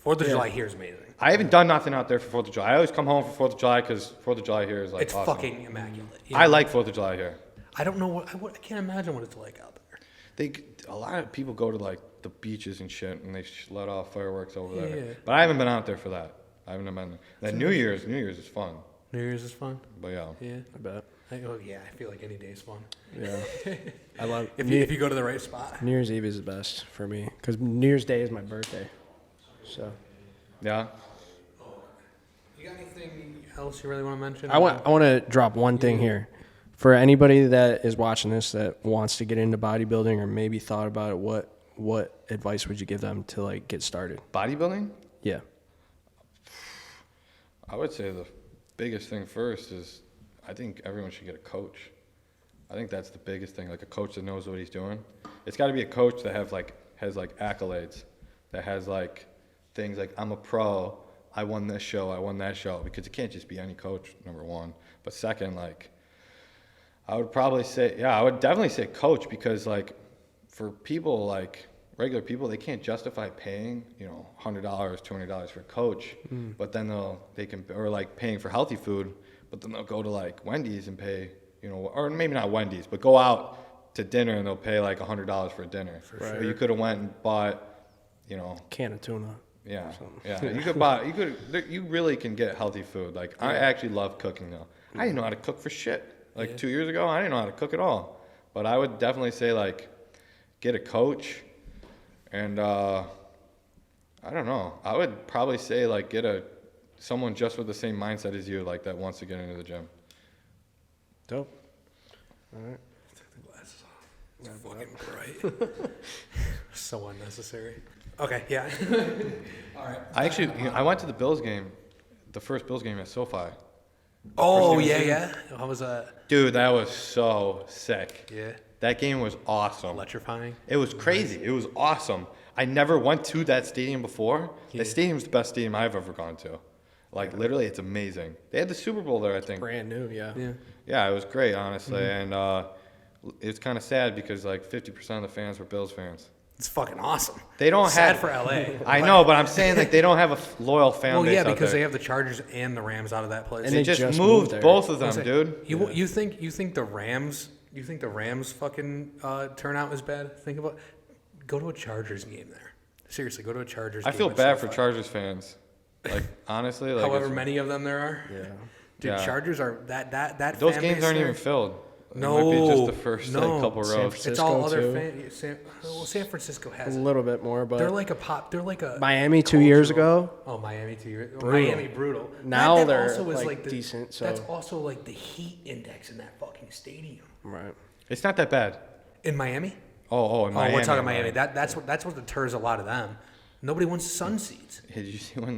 4th of July here is amazing. I haven't done nothing out there for 4th of July. I always come home for 4th of July because 4th of July here is like It's awesome. fucking immaculate. You I know? like 4th of July here. I don't know what I can't imagine what it's like out there. A lot of people go to like the beaches and shit and they let off fireworks over there. Yeah. But I haven't been out there for that. I haven't been there. Then New Year's is fun. New Year's is fun. But yeah. Yeah. I bet. I feel like any day is fun. Yeah. I love If you go to the right spot. New Year's Eve is the best for me because New Year's Day is my birthday. So Yeah. You got anything? else you really want to mention? I want to drop one thing here. For anybody that is watching this that wants to get into bodybuilding or maybe thought about it, what advice would you give them to like get started? Bodybuilding? Yeah. I would say the biggest thing first is I think everyone should get a coach. I think that's the biggest thing, like a coach that knows what he's doing. It's got to be a coach that has like accolades, that has like things like I'm a pro, I won this show, I won that show, because it can't just be any coach, number one. But second, like I would definitely say coach, because like for people like regular people, they can't justify paying, $100, $200 for a coach, but then they can, or like paying for healthy food, but then they'll go to like Wendy's and pay, or maybe not Wendy's, but go out to dinner and they'll pay like $100 for a dinner. For sure. But you could have went and bought, can of tuna. Yeah, yeah. You really can get healthy food. Like I actually love cooking now. I didn't know how to cook for shit. Like 2 years ago, I didn't know how to cook at all. But I would definitely say like get a coach, and I don't know. I would probably say like get someone just with the same mindset as you, like that wants to get into the gym. Dope. All right. Take the glasses off. It's fucking bright. So unnecessary. Okay, yeah. All right. I went to the Bills game, the first Bills game at SoFi. Oh, yeah. How was that? Dude, that was so sick. Yeah. That game was awesome. Electrifying. It was crazy. Nice. It was awesome. I never went to that stadium before. Yeah. The stadium's the best stadium I've ever gone to. Like, literally, it's amazing. They had the Super Bowl there, I think. Brand new, yeah. Yeah, it was great, honestly. Mm-hmm. And it's kind of sad because, like, 50% of the fans were Bills fans. It's fucking awesome. They don't sad for LA. I know, but I'm saying, like, they don't have a loyal fan base. Well, yeah, because they have the Chargers and the Rams out of that place. And they just moved both of them, dude. You think the Rams fucking turnout is bad? Go to a Chargers game there. Seriously, go to a Chargers game. I feel bad for Chargers fans. Like, honestly, like however many of them there are. Yeah. Dude, Chargers are that. Those games aren't even filled. No, it might be just the first couple rows. It's all other fans. San Francisco has a little bit more, but they're like a Miami 2 years ago. Oh, Miami 2 years. Brutal. Miami brutal. Now that they're also is like the, decent. So that's also like the heat index in that fucking stadium. Right. It's not that bad. In Miami? Oh, in Miami. Oh, we're talking Miami. That's what deters a lot of them. Nobody wants sun seats. Hey, did you see when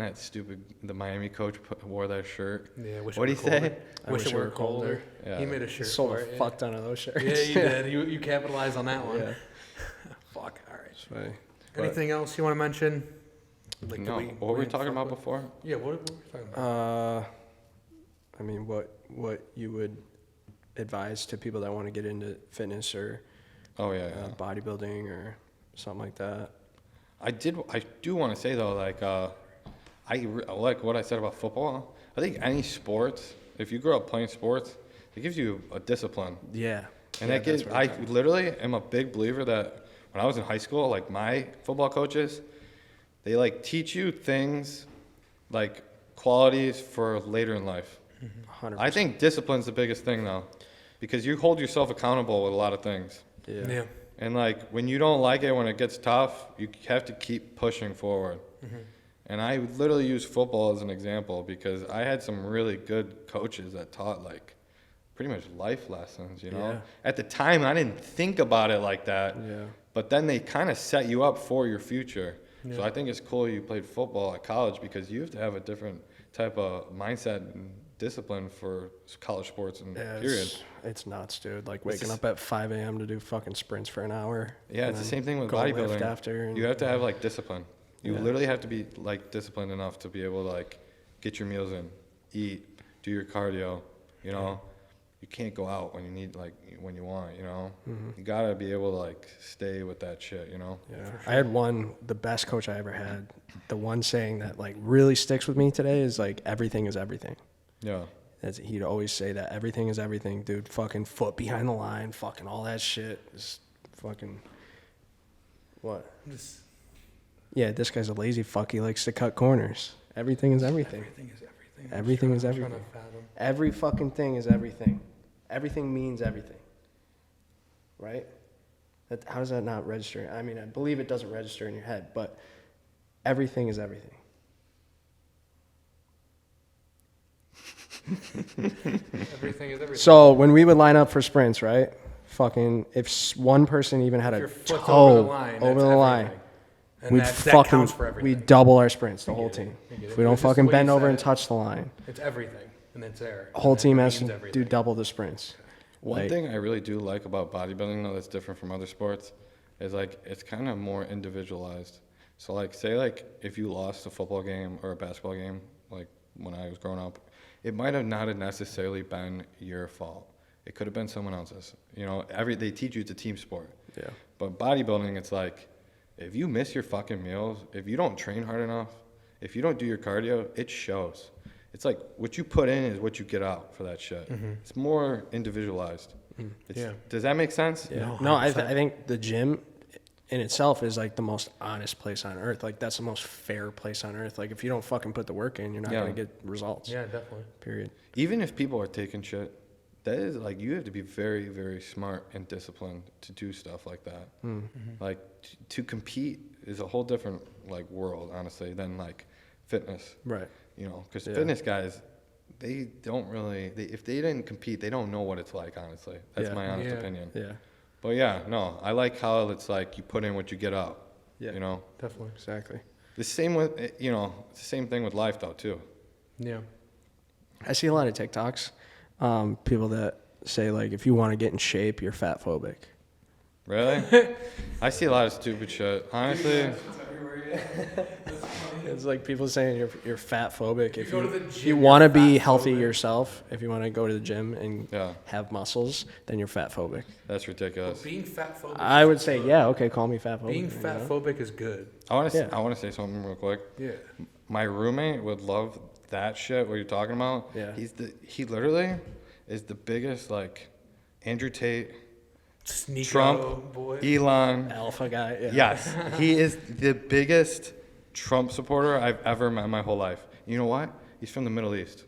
the Miami coach wore that shirt? Yeah, what did he say? I wish it were colder. Yeah. He made a shirt sold for a it. fuck ton of those shirts. Yeah, you did. You capitalized on that one. Yeah. Fuck. All right. That's funny. Anything else you want to mention? Like, no. What were we talking about before? Yeah, what were we talking about? I mean, what you would advise to people that want to get into fitness or bodybuilding or something like that? I do want to say though, like I like what I said about football. I think any sports, if you grow up playing sports, it gives you a discipline. Yeah. And that gives. I literally am a big believer that when I was in high school, like my football coaches, they like teach you things, like qualities for later in life. 100%. I think discipline's the biggest thing though, because you hold yourself accountable with a lot of things. Yeah. And like when you don't like it, when it gets tough, you have to keep pushing forward. Mm-hmm. And I literally use football as an example because I had some really good coaches that taught like pretty much life lessons, Yeah. At the time, I didn't think about it like that. Yeah. But then they kind of set you up for your future. Yeah. So I think it's cool you played football at college because you have to have a different type of mindset and discipline for college sports and period. It's nuts, dude. Like waking up at 5 a.m. to do fucking sprints for an hour. Yeah, it's the same thing with bodybuilding. After you have to have like discipline. You literally have to be like disciplined enough to be able to like get your meals in, eat, do your cardio. You can't go out when you need when you want. Mm-hmm. You gotta be able to like stay with that shit. Yeah. Sure. I had the best coach I ever had. The one saying that like really sticks with me today is like everything is everything. Yeah. He'd always say that everything is everything, dude. Fucking foot behind the line, fucking all that shit is fucking what? Yeah, this guy's a lazy fuck. He likes to cut corners. Everything is everything. Everything is everything. Everything is everything. Every fucking thing is everything. Everything means everything. Right? How does that not register? I mean, I believe it doesn't register in your head, but everything is everything. Everything is everything. So when we would line up for sprints, right? Fucking, if one person even had Your a foot's toe over the line. over that's the line, everything. And we'd that fucking, counts for everything. we'd double our sprints, the whole get it. team. I get If it. we don't It's just fucking the way bend you over said and it. touch the line, It's everything, and it's there. whole And team it has to means do everything. double the sprints. One Like- thing I really do like about bodybuilding, though, that's different from other sports, is like it's kind of more individualized. So like, say like if you lost a football game or a basketball game, like when I was growing up, it might have not have necessarily been your fault. It could have been someone else's. You know, they teach you it's a team sport. Yeah. But bodybuilding, it's like, if you miss your fucking meals, if you don't train hard enough, if you don't do your cardio, it shows. It's like what you put in is what you get out for that shit. It's more individualized. Yeah. Does that make sense? Yeah. No, No, I 100%. think the gym in itself is like the most honest place on earth. Like that's the most fair place on earth. Like if you don't fucking put the work in, you're not Yeah. gonna get results. Yeah, definitely. Period. Even if people are taking shit, that is like, you have to be very, very smart and disciplined to do stuff like that. Like to compete is a whole different like world, honestly, than like fitness. Right. You know, because Yeah. fitness guys, they don't really, if they didn't compete, they don't know what it's like, honestly. That's Yeah. my honest Yeah. opinion. Yeah. But yeah, no, I like how it's like you put in what you get out. Yeah. You know, Definitely. Exactly. the same with, you know, it's the same thing with life though too. Yeah. I see a lot of TikToks, people that say like, if you want to get in shape, you're fat phobic. Really? I see a lot of stupid shit. Honestly, It's like people saying you're fat phobic. If go to the you gym, want to you're be fat healthy phobic. yourself, if you want to go to the gym and yeah, have muscles, then you're fat phobic. that's ridiculous. Being fat phobic. I would say, yeah, okay, call me fat phobic. Being you fat know? phobic is good. I want to, Yeah. I want to say something real quick. Yeah. My roommate would love that shit. What you're talking about? Yeah. He literally is the biggest like Andrew Tate, Sneaker Trump, boy. Elon. Alpha guy. Yeah. Yes, he is the biggest Trump supporter I've ever met in my whole life. You know what? He's from the Middle East.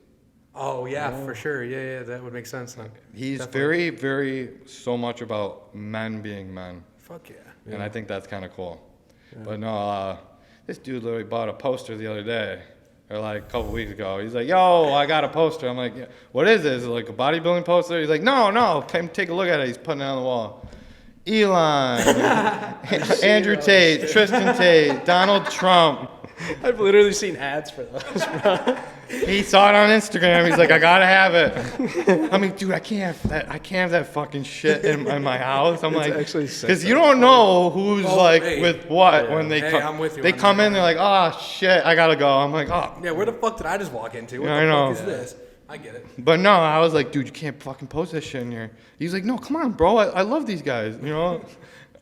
Oh yeah, for sure. Yeah, that would make sense. Then. He's Definitely. very, very so much about men being men, Fuck yeah. and I think that's kind of cool. But no, this dude literally bought a poster the other day, or like a couple weeks ago. He's like, "Yo, I got a poster." I'm like, yeah, "What is this? Is it like a bodybuilding poster?" He's like, "No, come take a look at it." He's putting it on the wall. Elon, Andrew Tate, Tristan Tate, Donald Trump. I've literally seen ads for those, bro. He saw it on Instagram. He's like, I gotta have it. I mean, dude, I can't have that fucking shit in my house. I'm like, actually sick, because you don't know who's Oh, like hey. with what when they Hey, come. I'm with you They on come that. in, they're like, oh shit, I gotta go. I'm like, oh. Yeah, where the fuck did I just walk into? What Yeah, the I know. fuck is this? I get it. But no, I was like, dude, you can't fucking post this shit in here. He's like, no, come on, bro. I love these guys, you know.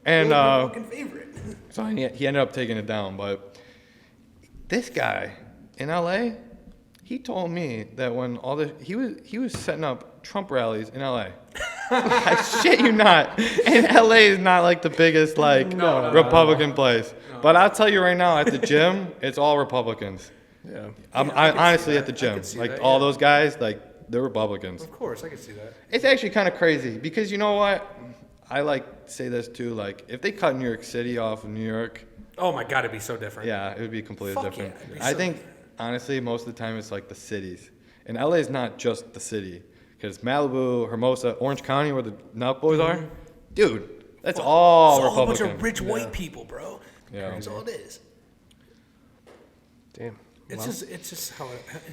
And You're my fucking favorite. so he ended up taking it down. But this guy in LA, he told me that when he was setting up Trump rallies in LA. I shit you not. And LA is not like the biggest like Republican place. But I'll tell you right now, at the gym, it's all Republicans. Yeah. I honestly at the I gym, could see like that, all yeah. those guys, like they're Republicans. Of course, I can see that. It's actually kind of crazy because you know what? I like say this too. Like if they cut New York City off of New York, Oh my god, it'd be so different. yeah, it would be completely Fuck different. yeah, it'd be I so think honestly, most of the time it's like the cities. And LA is not just the city because Malibu, Hermosa, Orange County, where the Nut Boys are, dude, that's all It's all a bunch Republican. of rich white people, bro. Yeah. That's all it is. Damn. It's just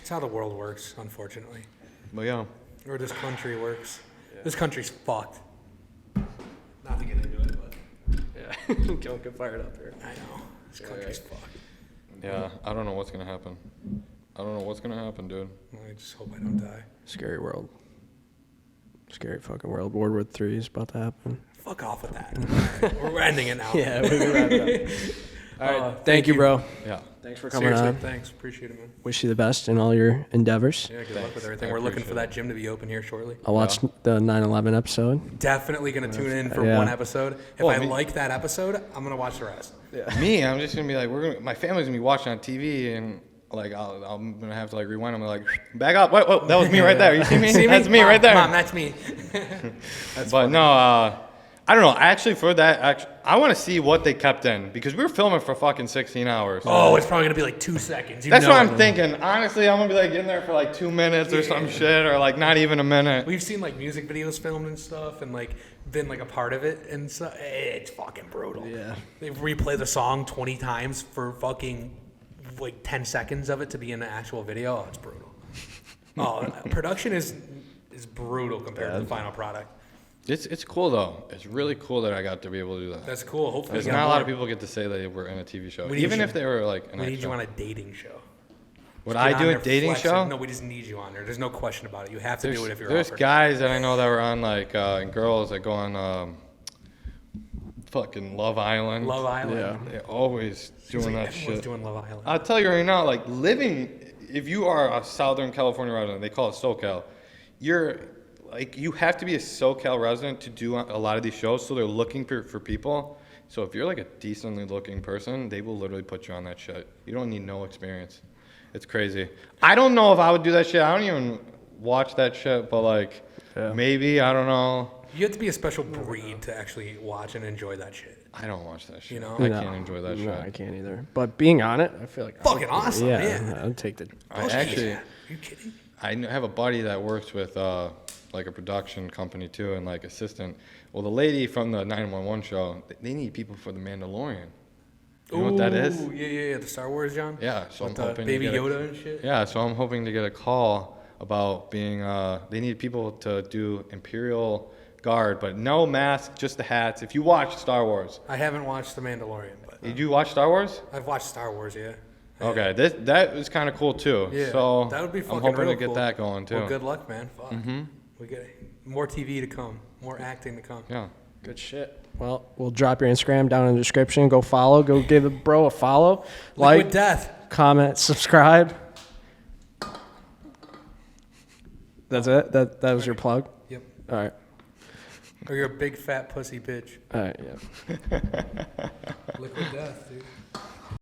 how the world works, unfortunately, But yeah, or this country works. This country's fucked. Not to get into it, but Yeah. Don't get fired up here. I know this country's fucked. yeah, I don't know what's gonna happen. I don't know what's gonna happen, dude. I just hope I don't die. Scary world. Scary fucking world. World War III is about to happen. Fuck off with that. All right, we're ending it now. Yeah, we can wrap it up. All right. Thank you, bro. Yeah. Thanks for coming Seriously, on. thanks. Appreciate it, man. Wish you the best in all your endeavors. Yeah, good luck with Thanks. everything. I We're looking appreciate for that gym to be open here shortly. I'll watch the 9/11 episode. Definitely gonna tune in for Yeah. one episode. If Well, I me- like that episode, I'm gonna watch the rest. Me, I'm just gonna be like, my family's gonna be watching on TV, and like I'm gonna have to like rewind. I'm like, back up. Whoa, that was me right there. You see me? That's me Mom, right there. Mom, that's me. But no, I don't know. Actually, for that, I want to see what they kept in because we were filming for fucking 16 hours. Oh, it's probably gonna be like 2 seconds. That's what I'm thinking. Honestly, I'm gonna be like in there for like 2 minutes or some shit, or like not even a minute. We've seen like music videos filmed and stuff, and like been like a part of it, and so it's fucking brutal. Yeah. They replay the song 20 times for fucking like 10 seconds of it to be in the actual video. Oh, it's brutal. Production is brutal compared to the final product. It's cool though. It's really cool that I got to be able to do that. That's cool. Hopefully, There's not a lot of people get to say that they were in a TV show, even if they were like. We need you on a dating show. Would I do a dating show? No, we just need you on there. There's no question about it. You have to do it if you're There's offered. guys that I know that were on like and girls that go on fucking Love Island. Love Island. Yeah. They're always doing that Everyone's shit. doing Love Island. I'll tell you right now, like if you are a Southern California resident, they call it SoCal. You have to be a SoCal resident to do a lot of these shows, so they're looking for people. So if you're like a decently looking person, they will literally put you on that shit. You don't need no experience. It's crazy. I don't know if I would do that shit. I don't even watch that shit, but like maybe, I don't know. You have to be a special breed to actually watch and enjoy that shit. I don't watch that shit. You know? I can't enjoy that shit. No, I can't either. But being on it, I feel like Fucking awesome, yeah. I'd take the. Are you kidding? I have a buddy that works with like a production company too, and like assistant. Well, the lady from the 911 show, they need people for the Mandalorian. You know what that is? Yeah, the Star Wars, John. Yeah, so With I'm hoping Baby to get Yoda and shit. Yeah, so I'm hoping to get a call about being. They need people to do Imperial Guard, but no mask, just the hats. If you watch Star Wars, I haven't watched The Mandalorian, but did you watch Star Wars? I've watched Star Wars, yeah. Okay, that was kind of cool too. Yeah, so that would be fucking I'm hoping real to get cool. that going too. Well, good luck, man. Fuck. We get more TV to come, more acting to come. Yeah. Good shit. Well, we'll drop your Instagram down in the description. Go follow. Go give a bro a follow. Liquid Like, Death. comment, subscribe. That's it? That was your plug? Yep. All right. Or you're a big fat pussy bitch. All right, yeah. Liquid Death, dude.